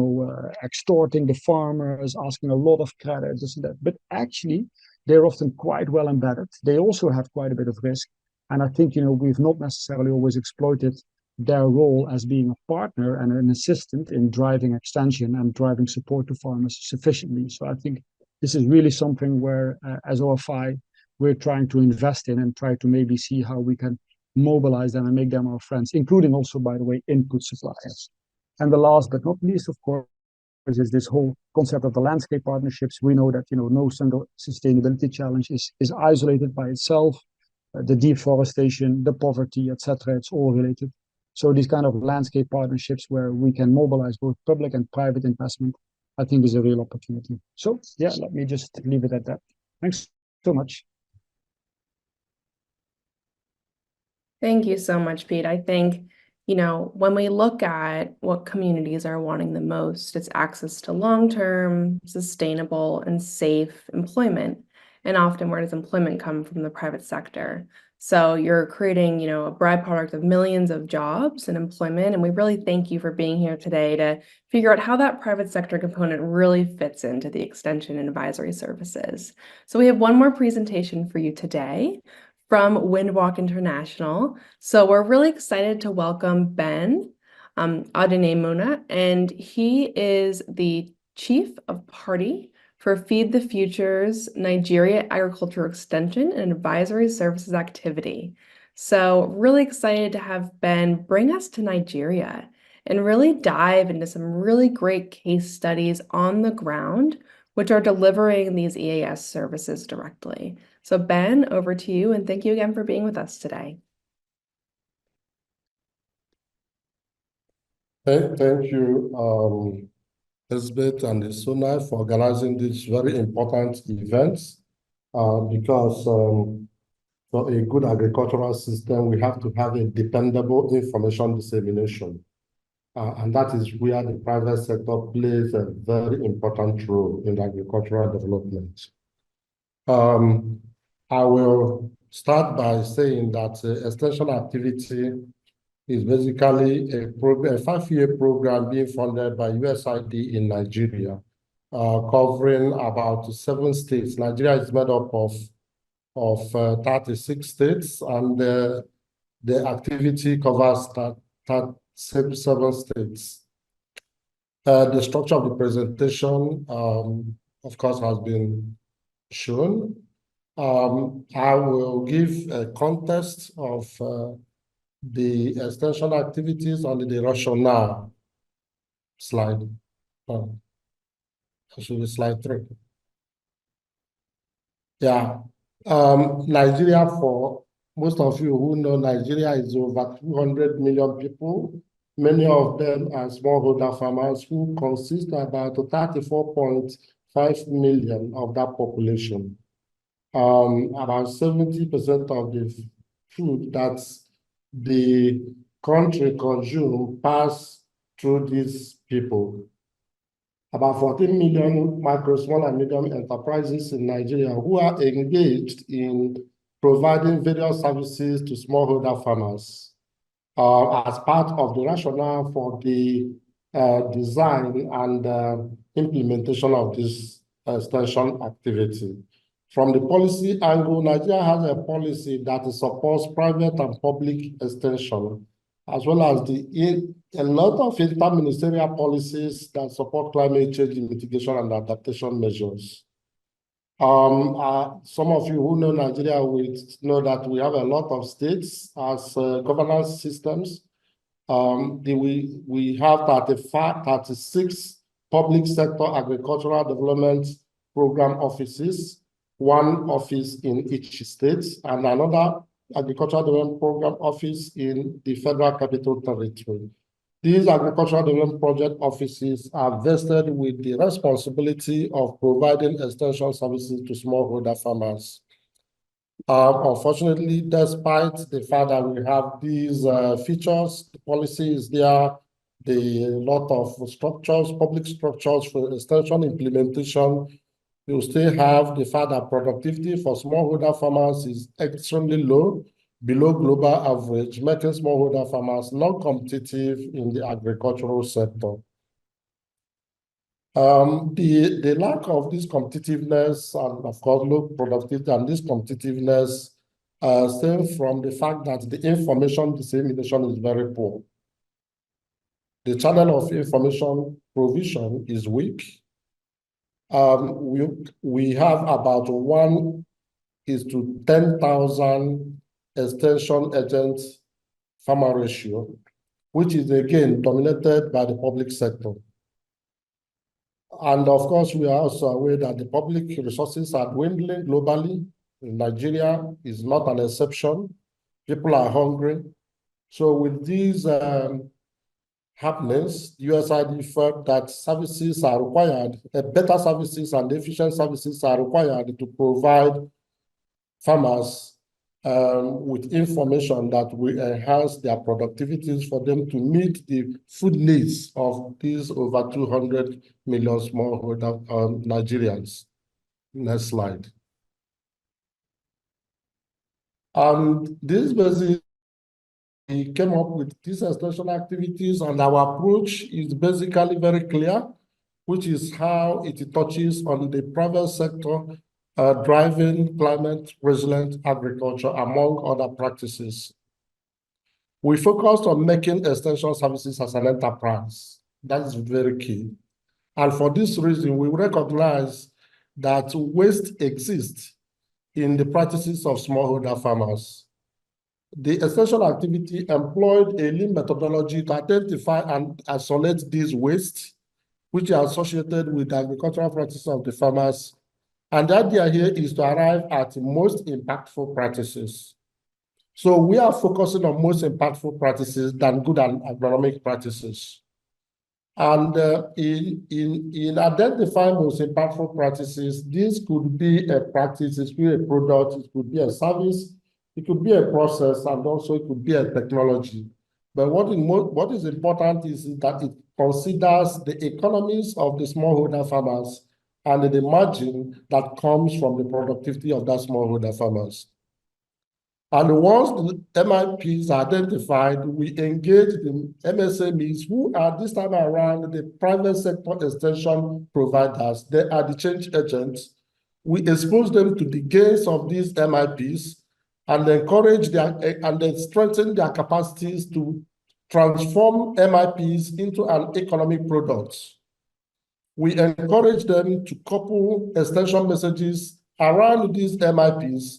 [SPEAKER 4] extorting the farmers, asking a lot of credit, this and that. But actually, they're often quite well embedded. They also have quite a bit of risk. And I think, we've not necessarily always exploited their role as being a partner and an assistant in driving extension and driving support to farmers sufficiently. So I think this is really something where, as OFI, we're trying to invest in and try to maybe see how we can mobilize them and make them our friends, including also, by the way, input suppliers. And the last but not least, of course, is this whole concept of the landscape partnerships. We know that no single sustainability challenge is isolated by itself. The deforestation, the poverty, etc. It's all related. So these kind of landscape partnerships where we can mobilize both public and private investment, I think is a real opportunity. So yeah, let me just leave it at that. Thanks so much.
[SPEAKER 2] Thank you so much, Pete. I think, when we look at what communities are wanting the most, it's access to long-term, sustainable, and safe employment. And often, where does employment come from? The private sector. So you're creating, a byproduct of millions of jobs and employment. And we really thank you for being here today to figure out how that private sector component really fits into the extension and advisory services. So we have one more presentation for you today from Windwalk International. So we're really excited to welcome Ben Adenemona, and he is the Chief of Party for Feed the Future's Nigeria Agriculture Extension and Advisory Services activity. So really excited to have Ben bring us to Nigeria and really dive into some really great case studies on the ground, which are delivering these EAS services directly. So Ben, over to you, and thank you again for being with us today.
[SPEAKER 5] Thank you, Elizabeth and the SONA for organizing this very important event because for a good agricultural system, we have to have a dependable information dissemination. And that is where the private sector plays a very important role in agricultural development. I will start by saying that extension activity is basically a 5-year program being funded by USAID in Nigeria, covering about 7 states. Nigeria is made up of 36 states, and the activity covers 7 states. The structure of the presentation, of course, has been shown. I will give a context of the extension activities on the rationale slide. Actually, slide 3. Yeah. Nigeria, for most of you who know, Nigeria is over 200 million people. Many of them are smallholder farmers who consist of about 34.5 million of that population. About 70% of the food that the country consumes pass through these people. About 14 million micro, small, and medium enterprises in Nigeria who are engaged in providing various services to smallholder farmers as part of the rationale for the design and implementation of this extension activity. From the policy angle, Nigeria has a policy that supports private and public extension, as well as a lot of interministerial policies that support climate change mitigation and adaptation measures. Some of you who know Nigeria will know that we have a lot of states as governance systems. We have 36 public sector agricultural development program offices, 1 office in each state, and another agricultural development program office in the Federal Capital Territory. These agricultural development project offices are vested with the responsibility of providing extension services to smallholder farmers. Unfortunately, despite the fact that we have these features, the policy is there, the lot of structures, public structures for extension implementation, you still have the fact that productivity for smallholder farmers is extremely low, below global average, making smallholder farmers non-competitive in the agricultural sector. The lack of this competitiveness and, of course, low productivity and this competitiveness stems from the fact that the information dissemination is very poor. The channel of information provision is weak. We have about 1:10,000 extension agent farmer ratio, which is again dominated by the public sector. And of course, we are also aware that the public resources are dwindling globally. Nigeria is not an exception. People are hungry. So with these happenings, USAID felt that services are required, better services and efficient services are required to provide farmers with information that will enhance their productivities for them to meet the food needs of these over 200 million smallholder Nigerians. Next slide. And this basically, we came up with these extension activities, and our approach is basically very clear, which is how it touches on the private sector driving climate resilient agriculture, among other practices. We focused on making extension services as an enterprise. That is very key. And for this reason, we recognize that waste exists in the practices of smallholder farmers. The extension activity employed a lean methodology to identify and isolate these wastes, which are associated with the agricultural practices of the farmers. And the idea here is to arrive at the most impactful practices. So we are focusing on most impactful practices than good and agronomic practices. And in identifying most impactful practices, this could be a practice, it could be a product, it could be a service, it could be a process, and also it could be a technology. But what is important is that it considers the economies of the smallholder farmers and the margin that comes from the productivity of that smallholder farmers. And once the MIPs are identified, we engage the MSMEs, who are this time around the private sector extension providers. They are the change agents. We expose them to the gains of these MIPs and encourage and then strengthen their capacities to transform MIPs into an economic product. We encourage them to couple extension messages around these MIPs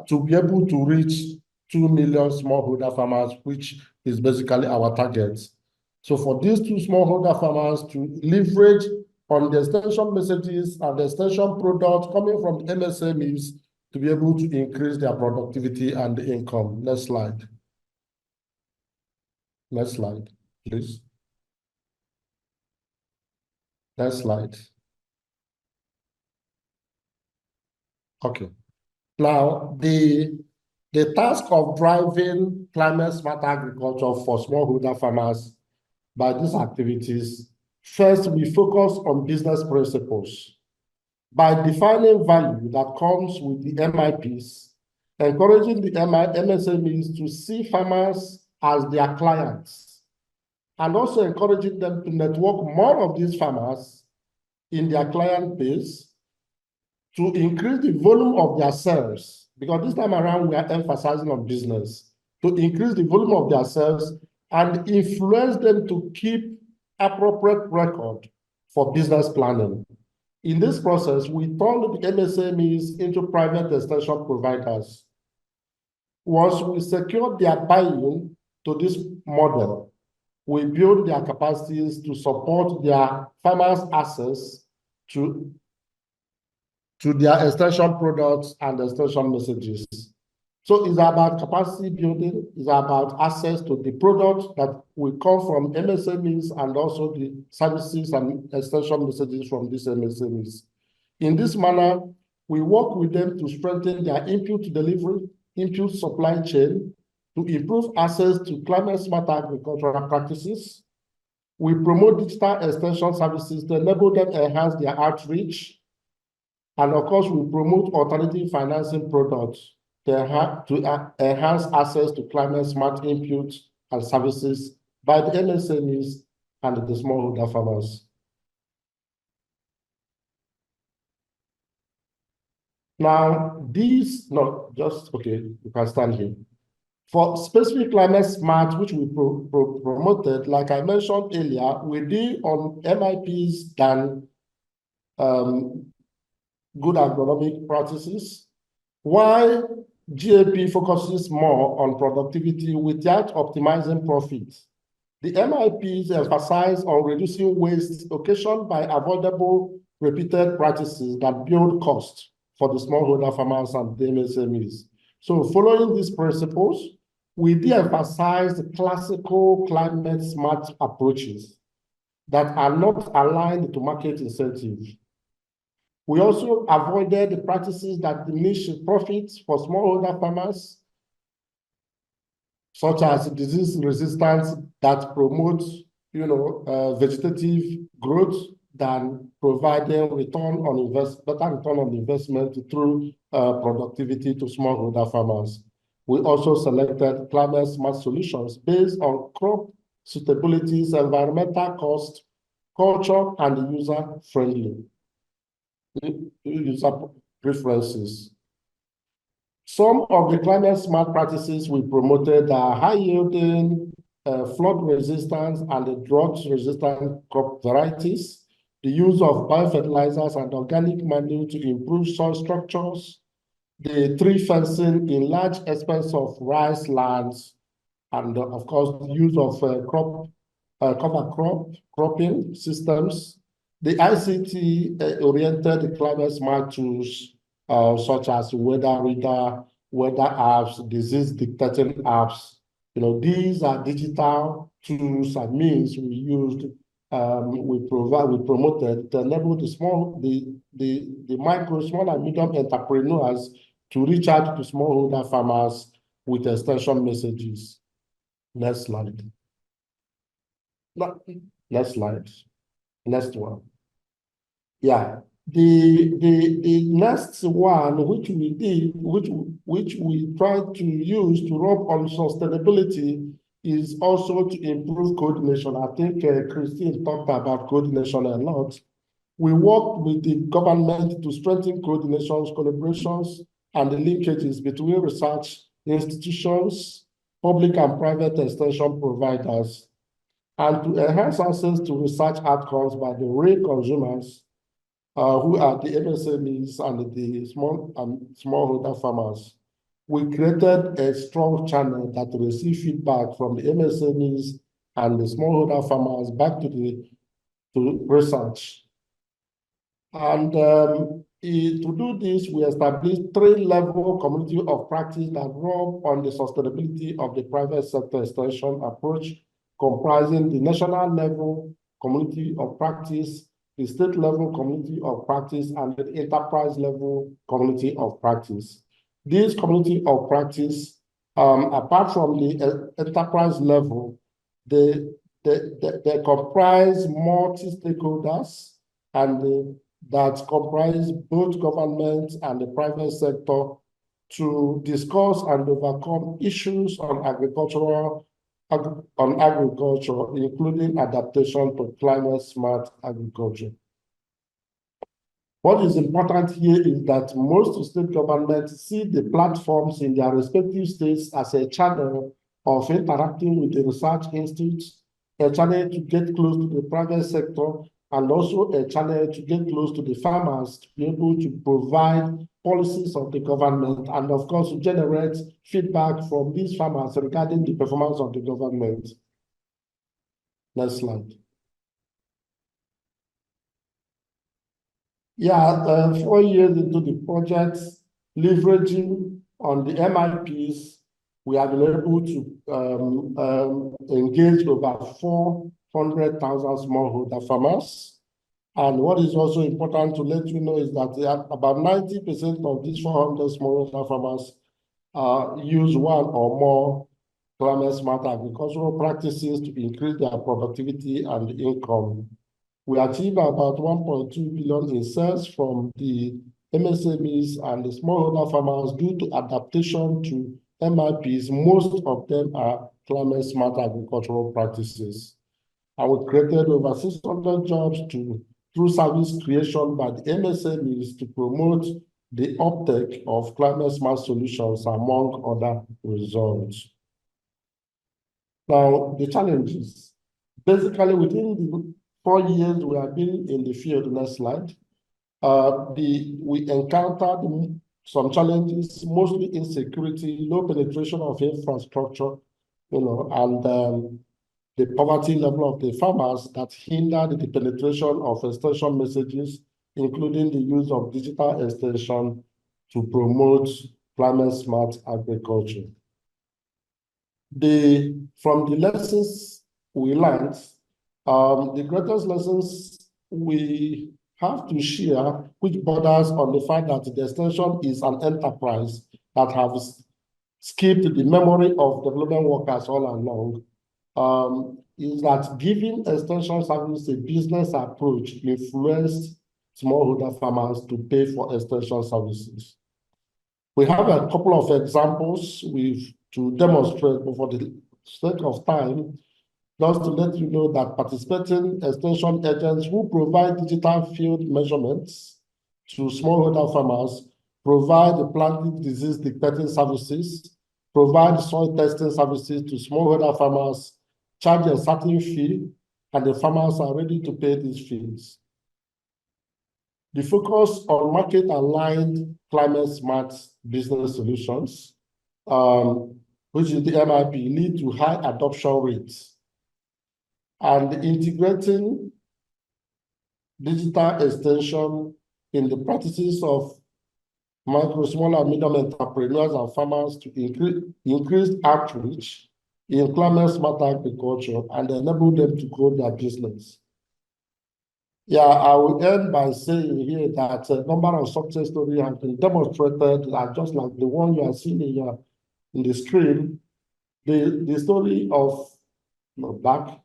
[SPEAKER 5] to be able to reach 2 million smallholder farmers, which is basically our target. So for these 2 smallholder farmers to leverage on the extension messages and the extension products coming from MSMEs to be able to increase their productivity and income. Next slide. Next slide, please. Next slide. Okay. Now, the task of driving climate smart agriculture for smallholder farmers by these activities, first, we focus on business principles. By defining value that comes with the MIPs, encouraging the MSMEs to see farmers as their clients, and also encouraging them to network more of these farmers in their client base to increase the volume of their sales, because this time around we are emphasizing on business, to increase the volume of their sales and influence them to keep appropriate record for business planning. In this process, we turn the MSMEs into private extension providers. Once we secure their buy-in to this model, we build their capacities to support their farmers' access to their extension products and extension messages. So it's about capacity building, it's about access to the product that will come from MSMEs and also the services and extension messages from these MSMEs. In this manner, we work with them to strengthen their input delivery, input supply chain, to improve access to climate smart agricultural practices. We promote digital extension services to enable them to enhance their outreach. And of course, we promote alternative financing products to enhance access to climate smart inputs and services by the MSMEs and the smallholder farmers. Now, okay, you can stand here. For specific climate smart, which we promoted, like I mentioned earlier, we did on MIPs than good agronomic practices, while GAP focuses more on productivity without optimizing profit. The MIPs emphasize on reducing waste occasioned by avoidable repeated practices that build cost for the smallholder farmers and the MSMEs. So following these principles, we de-emphasize the classical climate smart approaches that are not aligned to market incentives. We also avoided the practices that diminish profits for smallholder farmers, such as disease resistance that promotes, vegetative growth than providing better return on investment through productivity to smallholder farmers. We also selected climate smart solutions based on crop suitabilities, environmental cost, culture, and user preferences. Some of the climate smart practices we promoted are high yielding, flood resistance, and the drought resistant crop varieties, the use of biofertilizers and organic manure to improve soil structures, the tree fencing in large expanse of rice lands, and of course, the use of cover cropping systems, the ICT-oriented climate smart tools, such as weather radar, weather apps, disease dictating apps. These are digital tools and means we used, we promoted to enable the micro, small and medium entrepreneurs to reach out to smallholder farmers with extension messages. Next slide. Next slide. Next one. Yeah. The next one, which we did, which we tried to use to rub on sustainability, is also to improve coordination. I think Christine talked about coordination a lot. We worked with the government to strengthen coordinations, collaborations, and the linkages between research institutions, public and private extension providers, and to enhance access to research outcomes by the real consumers, who are the MSMEs and the smallholder farmers. We created a strong channel that received feedback from the MSMEs and the smallholder farmers back to research. And to do this, we established 3-level community of practice that rub on the sustainability of the private sector extension approach, comprising the national level community of practice, the state level community of practice, and the enterprise level community of practice. This community of practice, apart from the enterprise level, they comprise multi-stakeholders and that comprise both government and the private sector to discuss and overcome issues on agriculture, including adaptation to climate smart agriculture. What is important here is that most state governments see the platforms in their respective states as a channel of interacting with the research institutes, a channel to get close to the private sector, and also a channel to get close to the farmers to be able to provide policies of the government, and of course, to generate feedback from these farmers regarding the performance of the government. Next slide. Yeah, 4 years into the project, leveraging on the MIPs, we have been able to engage over 400,000 smallholder farmers. And what is also important to let you know is that about 90% of these 400 smallholder farmers use one or more climate smart agricultural practices to increase their productivity and income. We achieved about 1.2 billion in sales from the MSMEs and the smallholder farmers due to adaptation to MIPs. Most of them are climate smart agricultural practices. And we created over 600 jobs through service creation by the MSMEs to promote the uptake of climate smart solutions, among other results. Now, the challenges. Basically, within the 4 years we have been in the field, next slide, we encountered some challenges, mostly insecurity, low penetration of infrastructure, and the poverty level of the farmers that hindered the penetration of extension messages, including the use of digital extension to promote climate-smart agriculture. From the lessons we learned, the greatest lessons we have to share, which borders on the fact that the extension is an enterprise that has skipped the memory of development workers all along, is that giving extension service a business approach influenced smallholder farmers to pay for extension services. We have a couple of examples to demonstrate, but for the sake of time, just to let you know that participating extension agents who provide digital field measurements to smallholder farmers, provide the planting disease dictating services, provide soil testing services to smallholder farmers, charge a certain fee, and the farmers are ready to pay these fees. The focus on market-aligned climate-smart business solutions, which is the MIP, lead to high adoption rates. And integrating digital extension in the practices of micro, small, and medium entrepreneurs and farmers to increase outreach in climate-smart agriculture and enable them to grow their business. Yeah, I will end by saying here that a number of success stories have been demonstrated, just like the one you are seeing here in the screen. The story of the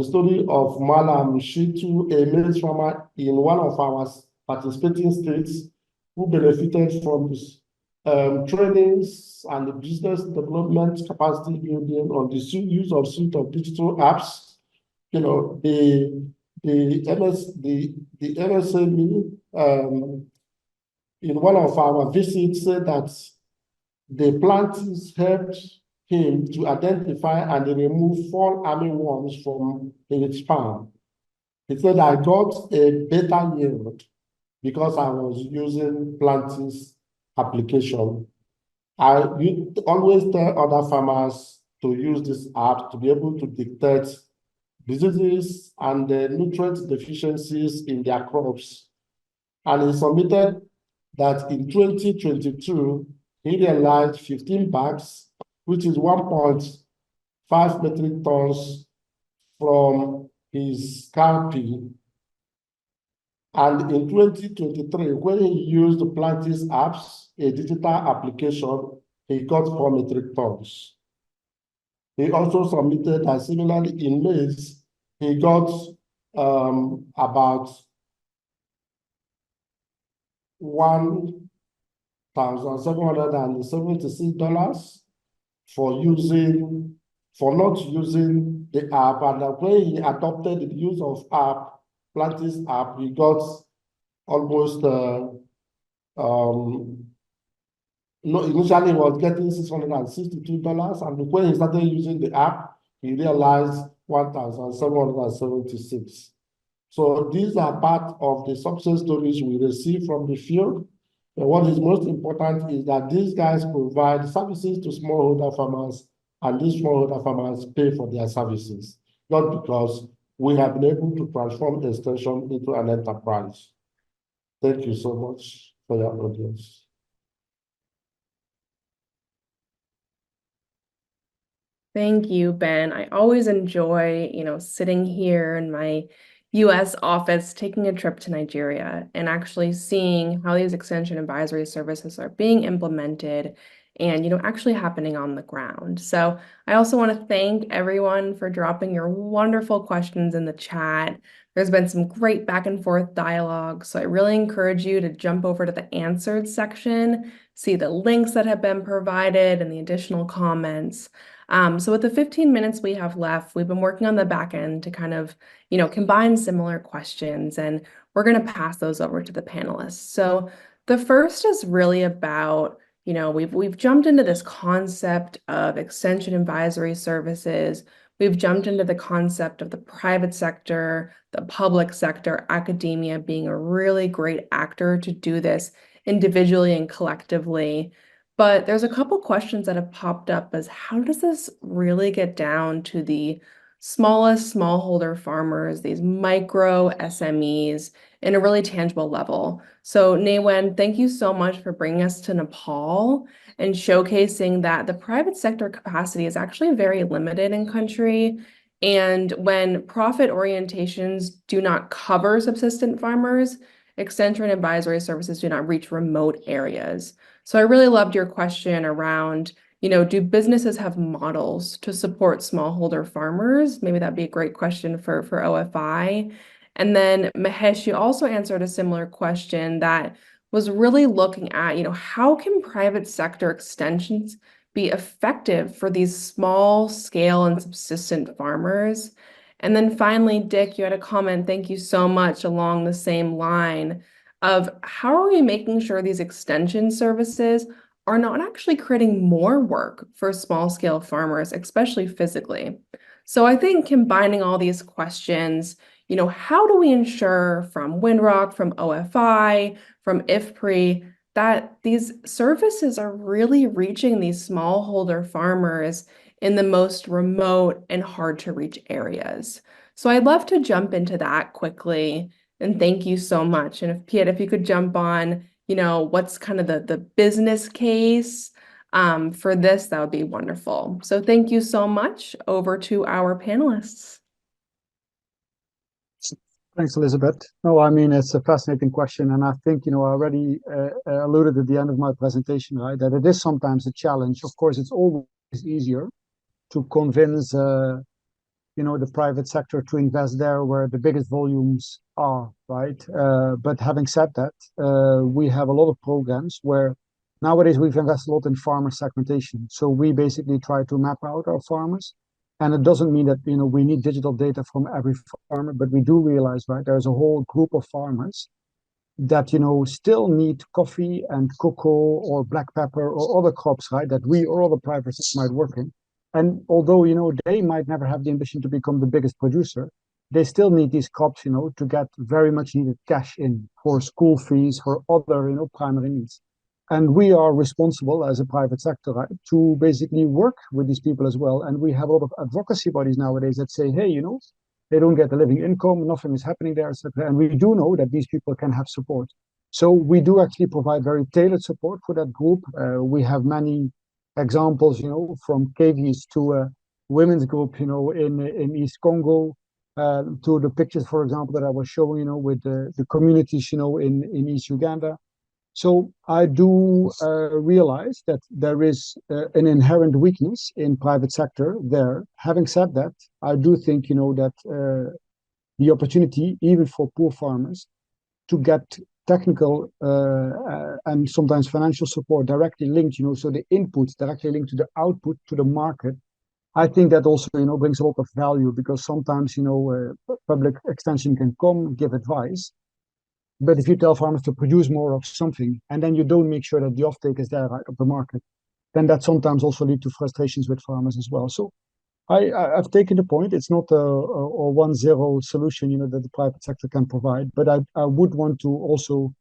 [SPEAKER 5] story of Malam Shitu, a maize farmer in one of our participating states, who benefited from this trainings and the business development capacity building on the use of suite of digital apps. You know, the MSME in one of our visits said that the plantings helped him to identify and remove fall armyworms from his farm. He said, I got a better yield because I was using plantings application. I always tell other farmers to use this app to be able to detect diseases and nutrient deficiencies in their crops. And he submitted that in 2022, he realized 15 bags, which is 1.5 metric tons from his cowpea. And in 2023, when he used the Plantis apps, a digital application, he got 4 metric tons. He also submitted that similarly in maize, he got about $1,776 for not using the app. And when he adopted the use of Plantis app, he got almost initially he was getting $662, and when he started using the app, he realized 1,776. So these are part of the success stories we receive from the field. And what is most important is that these guys provide services to smallholder farmers, and these smallholder farmers pay for their services, not because we have been able to transform extension into an enterprise. Thank you so much for your audience.
[SPEAKER 2] Thank you, Ben. I always enjoy, sitting here in my US office, taking a trip to Nigeria and actually seeing how these extension advisory services are being implemented and, actually happening on the ground. So I also want to thank everyone for dropping your wonderful questions in the chat. There's been some great back and forth dialogue. So I really encourage you to jump over to the answered section, see the links that have been provided and the additional comments. So with the 15 minutes we have left, we've been working on the back end to kind of, combine similar questions, and we're going to pass those over to the panelists. So the first is really about, we've jumped into this concept of extension advisory services. We've jumped into the concept of the private sector, the public sector, academia being a really great actor to do this individually and collectively. But there's a couple questions that have popped up as how does this really get down to the smallest smallholder farmers, these micro SMEs, in a really tangible level? So Naywen, thank you so much for bringing us to Nepal and showcasing that the private sector capacity is actually very limited in country. And when profit orientations do not cover subsistent farmers, extension and advisory services do not reach remote areas. So I really loved your question around, do businesses have models to support smallholder farmers? Maybe that'd be a great question for OFI. And then Mahesh, you also answered a similar question that was really looking at, how can private sector extensions be effective for these small scale and subsistent farmers? And then finally, Dick, you had a comment, thank you so much, along the same line of how are we making sure these extension services are not actually creating more work for small scale farmers, especially physically. So I think combining all these questions, how do we ensure from Windrock, from OFI, from IFPRI, that these services are really reaching these smallholder farmers in the most remote and hard to reach areas? So I'd love to jump into that quickly. And thank you so much. And if Piet, if you could jump on, what's kind of the business case for this, that would be wonderful. So thank you so much. Over to our panelists.
[SPEAKER 4] Thanks, Elizabeth. No, I mean, it's a fascinating question. And I think, I already alluded at the end of my presentation, right, that it is sometimes a challenge. Of course, it's always easier to convince, the private sector to invest there where the biggest volumes are, right? But having said that, we have a lot of programs where nowadays we've invested a lot in farmer segmentation. So we basically try to map out our farmers. And it doesn't mean that, we need digital data from every farmer, but we do realize, right, there's a whole group of farmers that, still need coffee and cocoa or black pepper or other crops, right, that we or other private sector might work in. And although, they might never have the ambition to become the biggest producer, they still need these crops, to get very much needed cash in for school fees, for other, primary needs. And we are responsible as a private sector, right, to basically work with these people as well. And we have a lot of advocacy bodies nowadays that say, hey, they don't get a living income, nothing is happening there, etc. And we do know that these people can have support. So we do actually provide very tailored support for that group. We have many examples, from KVs to a women's group, in East Congo, to the pictures, for example, that I was showing, with the communities, in East Uganda. So I do realize that there is an inherent weakness in private sector there. Having said that, I do think, that the opportunity, even for poor farmers, to get technical and sometimes financial support directly linked, so the inputs directly linked to the output to the market. I think that also, brings a lot of value because sometimes, public extension can come, give advice. But if you tell farmers to produce more of something, and then you don't make sure that the offtake is there, right, of the market, then that sometimes also lead to frustrations with farmers as well. So I've taken the point. It's not a 1-0 solution, that the private sector can provide. But I would want to also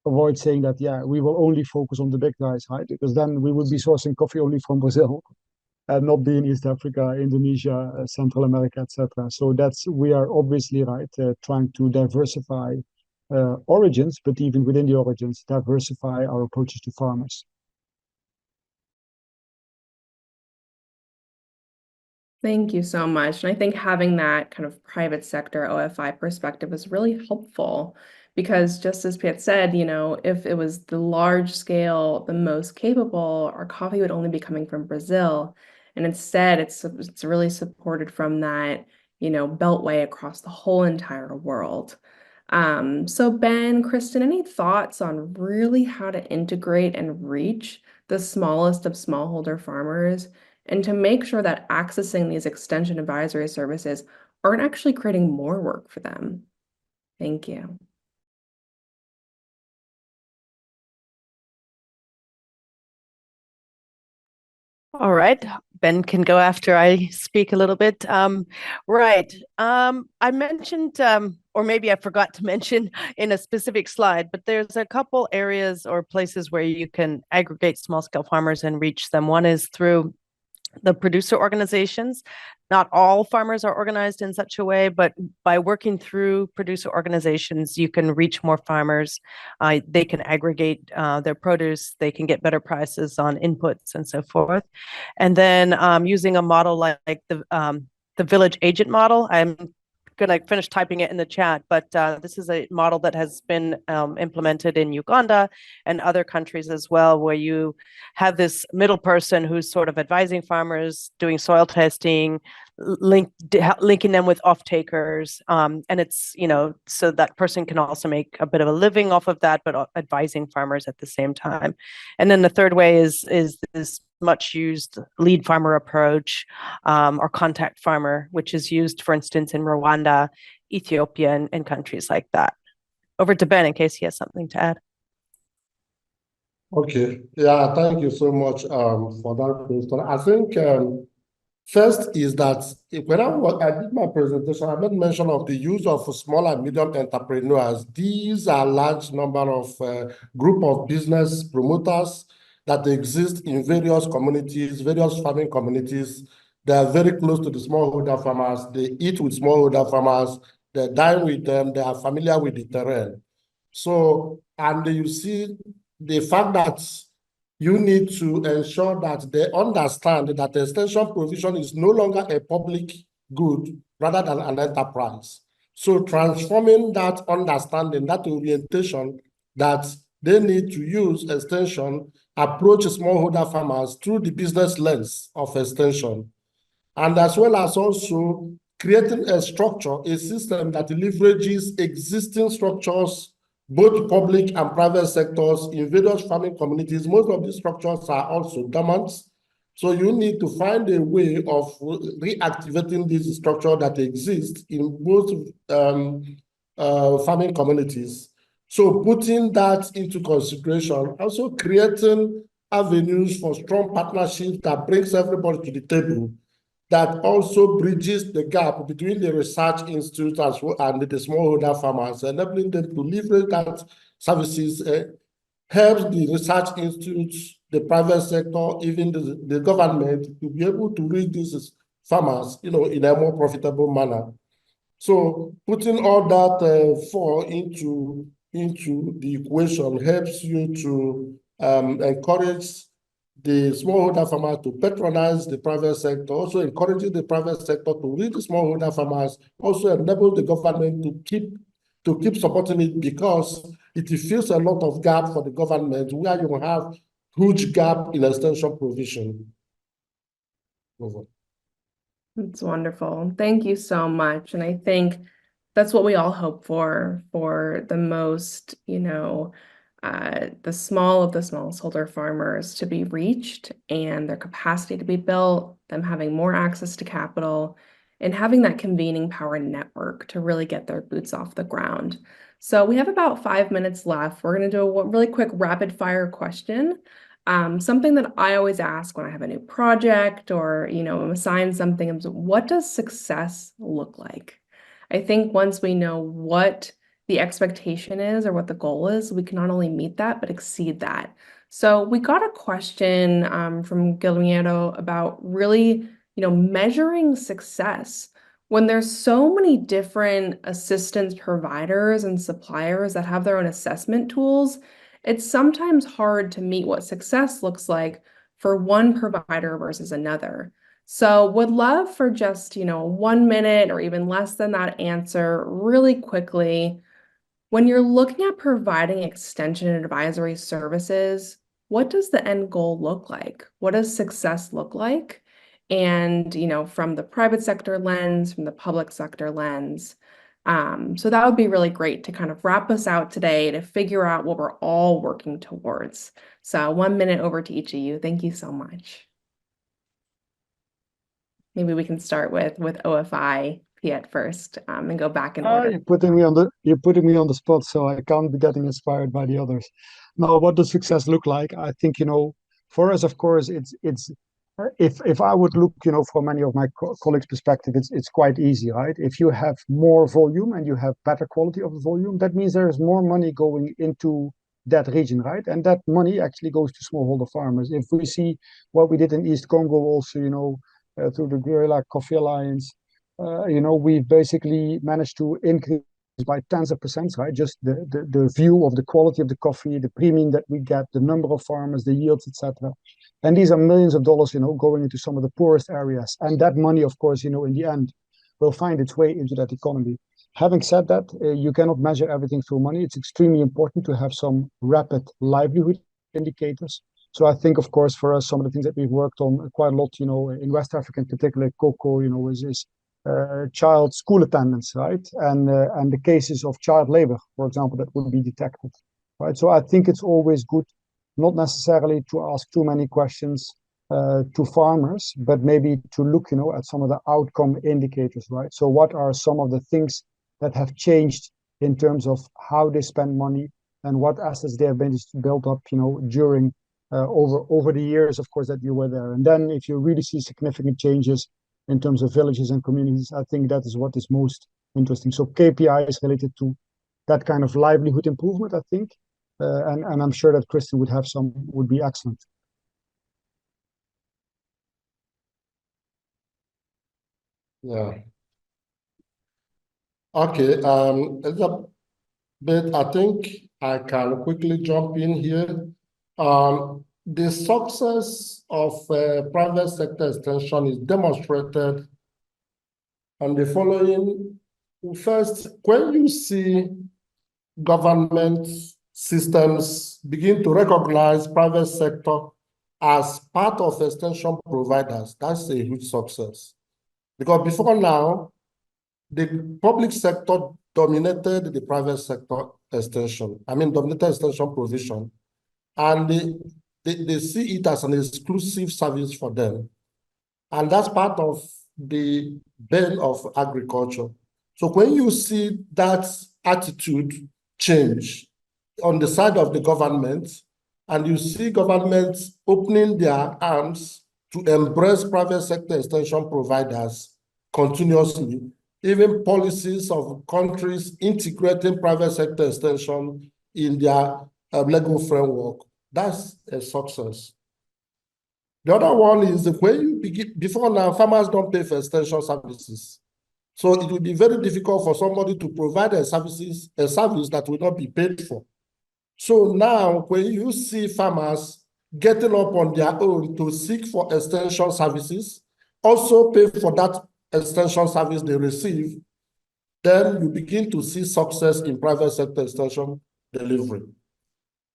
[SPEAKER 4] avoid saying that, yeah, we will only focus on the big guys, right? Because then we would be sourcing coffee only from Brazil and not be in East Africa, Indonesia, Central America, etc. So we are obviously, right, trying to diversify origins, but even within the origins, diversify our approaches to farmers.
[SPEAKER 2] Thank you so much. And I think having that kind of private sector OFI perspective is really helpful because just as Piet said, if it was the large scale, the most capable, our coffee would only be coming from Brazil. And instead, it's really supported from that, beltway across the whole entire world. So Ben, Kristen, any thoughts on really how to integrate and reach the smallest of smallholder farmers and to make sure that accessing these extension advisory services aren't actually creating more work for them? Thank you.
[SPEAKER 3] All right. Ben can go after I speak a little bit. Right. I mentioned, or maybe I forgot to mention in a specific slide, but there's a couple areas or places where you can aggregate small scale farmers and reach them. One is through the producer organizations. Not all farmers are organized in such a way, but by working through producer organizations, you can reach more farmers. They can aggregate their produce, they can get better prices on inputs and so forth. And then using a model like the village agent model, I'm going to finish typing it in the chat, but this is a model that has been implemented in Uganda and other countries as well, where you have this middle person who's sort of advising farmers, doing soil testing, linking them with off-takers, and it's, so that person can also make a bit of a living off of that, but advising farmers at the same time. And then the third way is this much used lead farmer approach, or contact farmer, which is used, for instance, in Rwanda, Ethiopia, and countries like that. Over to Ben in case he has something to add.
[SPEAKER 5] Okay, yeah, thank you so much for that question. I think first is that when I did my presentation, I made mention of the use of small and medium entrepreneurs. These are large number of group of business promoters that exist in various communities, various farming communities. They are very close to the smallholder farmers. They eat with smallholder farmers. They dine with them. They are familiar with the terrain. So, and you see the fact that you need to ensure that they understand that the extension provision is no longer a public good rather than an enterprise. So transforming that understanding, that orientation that they need to use extension, approach smallholder farmers through the business lens of extension. And as well as also creating a structure, a system that leverages existing structures, both public and private sectors in various farming communities. Most of these structures are also dormant. So you need to find a way of reactivating this structure that exists in both farming communities. So putting that into consideration, also creating avenues for strong partnerships that brings everybody to the table, that also bridges the gap between the research institute and the smallholder farmers, enabling them to leverage that services, helps the research institutes, the private sector, even the government to be able to reach these farmers, in a more profitable manner. So putting all that fall into the equation helps you to encourage the smallholder farmer to patronize the private sector, also encouraging the private sector to read the smallholder farmers, also enable the government to keep supporting it, because it fills a lot of gap for the government where you have huge gap in extension provision. Over.
[SPEAKER 2] That's wonderful. Thank you so much. And I think that's what we all hope for the most, the small of the smallholder farmers to be reached and their capacity to be built, them having more access to capital, and having that convening power network to really get their boots off the ground. So we have about 5 minutes left. We're going to do a really quick rapid fire question. Something that I always ask when I have a new project or, I'm assigned something, what does success look like? I think once we know what the expectation is or what the goal is, we can not only meet that, but exceed that. So we got a question from Guillermo about really, measuring success when there's so many different assistance providers and suppliers that have their own assessment tools. It's sometimes hard to meet what success looks like for one provider versus another. So would love for just, 1 minute or even less than that answer really quickly. When you're looking at providing extension and advisory services, what does the end goal look like? What does success look like? And, from the private sector lens, from the public sector lens. So that would be really great to kind of wrap us out today to figure out what we're all working towards. So 1 minute over to each of you. Thank you so much. Maybe we can start with OFI Piet first and go back in order.
[SPEAKER 4] You're putting me on the spot, so I can't be getting inspired by the others. Now, what does success look like? I think, for us, of course, it's if I would look, from many of my colleagues' perspective, it's quite easy, right? If you have more volume and you have better quality of the volume, that means there is more money going into that region, right? And that money actually goes to smallholder farmers. If we see what we did in East Congo, also, through the Guerrilla Coffee Alliance, we basically managed to increase by tens of percent, right? Just the view of the quality of the coffee, the premium that we get, the number of farmers, the yields, etc. And these are millions of dollars, going into some of the poorest areas. And that money, of course, in the end, will find its way into that economy. Having said that, you cannot measure everything through money. It's extremely important to have some rapid livelihood indicators. So I think, of course, for us, some of the things that we've worked on quite a lot, in West Africa in particular, cocoa, is child school attendance, right? And the cases of child labor, for example, that would be detected, right? So I think it's always good not necessarily to ask too many questions to farmers, but maybe to look, at some of the outcome indicators, right? So what are some of the things that have changed in terms of how they spend money and what assets they have been built up, during over the years, of course, that you were there. And then if you really see significant changes in terms of villages and communities, I think that is what is most interesting. So KPI is related to that kind of livelihood improvement, I think. And I'm sure that Kristen would be excellent.
[SPEAKER 5] Yeah. Okay. Elizabeth, I think I can quickly jump in here. The success of private sector extension is demonstrated on the following. First, when you see government systems begin to recognize private sector as part of extension providers, that's a huge success. Because before now, the public sector dominated the private sector extension. Dominated extension provision. And they see it as an exclusive service for them. And that's part of the bane of agriculture. So when you see that attitude change on the side of the government, and you see governments opening their arms to embrace private sector extension providers continuously, even policies of countries integrating private sector extension in their legal framework, that's a success. The other one is when you begin, before now, farmers don't pay for extension services. So it will be very difficult for somebody to provide a service that will not be paid for. So now when you see farmers getting up on their own to seek for extension services, also pay for that extension service they receive, then you begin to see success in private sector extension delivery.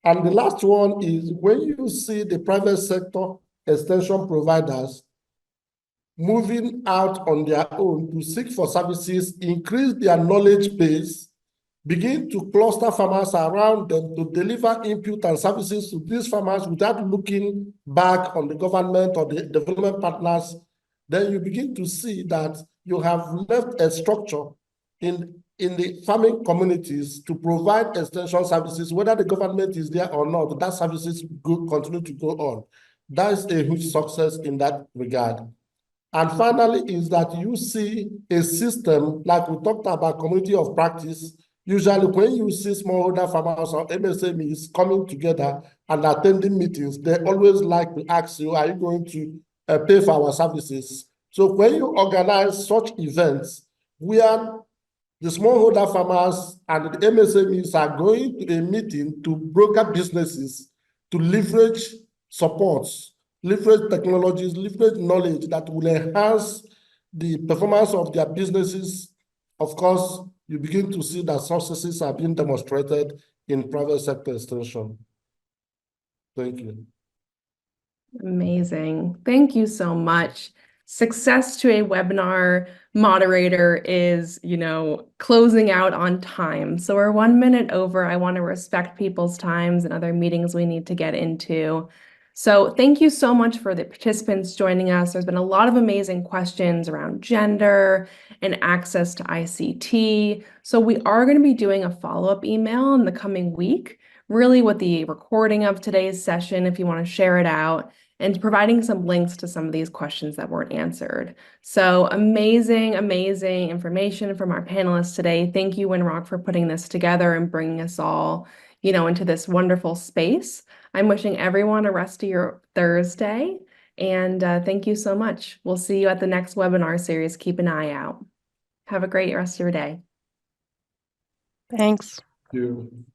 [SPEAKER 5] And the last one is when you see the private sector extension providers moving out on their own to seek for services, increase their knowledge base, begin to cluster farmers around them to deliver input and services to these farmers without looking back on the government or the development partners, then you begin to see that you have left a structure in the farming communities to provide extension services, whether the government is there or not, that services continue to go on. That is a huge success in that regard. And finally is that you see a system, like we talked about community of practice. Usually when you see smallholder farmers or MSMEs coming together and attending meetings, they always like to ask you, are you going to pay for our services? So when you organize such events where the smallholder farmers and the MSMEs are going to a meeting to broker businesses to leverage supports, leverage technologies, leverage knowledge that will enhance the performance of their businesses, of course, you begin to see that successes are being demonstrated in private sector extension. Thank you.
[SPEAKER 2] Amazing. Thank you so much. Success to a webinar moderator is, closing out on time. So we're 1 minute over. I want to respect people's times and other meetings we need to get into. So thank you so much for the participants joining us. There's been a lot of amazing questions around gender and access to ICT. So we are going to be doing a follow-up email in the coming week, really with the recording of today's session, if you want to share it out. and providing some links to some of these questions that weren't answered. So amazing, amazing information from our panelists today. Thank you, Winrock, for putting this together and bringing us all, into this wonderful space. I'm wishing everyone a rest of your Thursday, and thank you so much. We'll see you at the next webinar series. Keep an eye out. Have a great rest of your day.
[SPEAKER 3] Thanks.
[SPEAKER 5] You.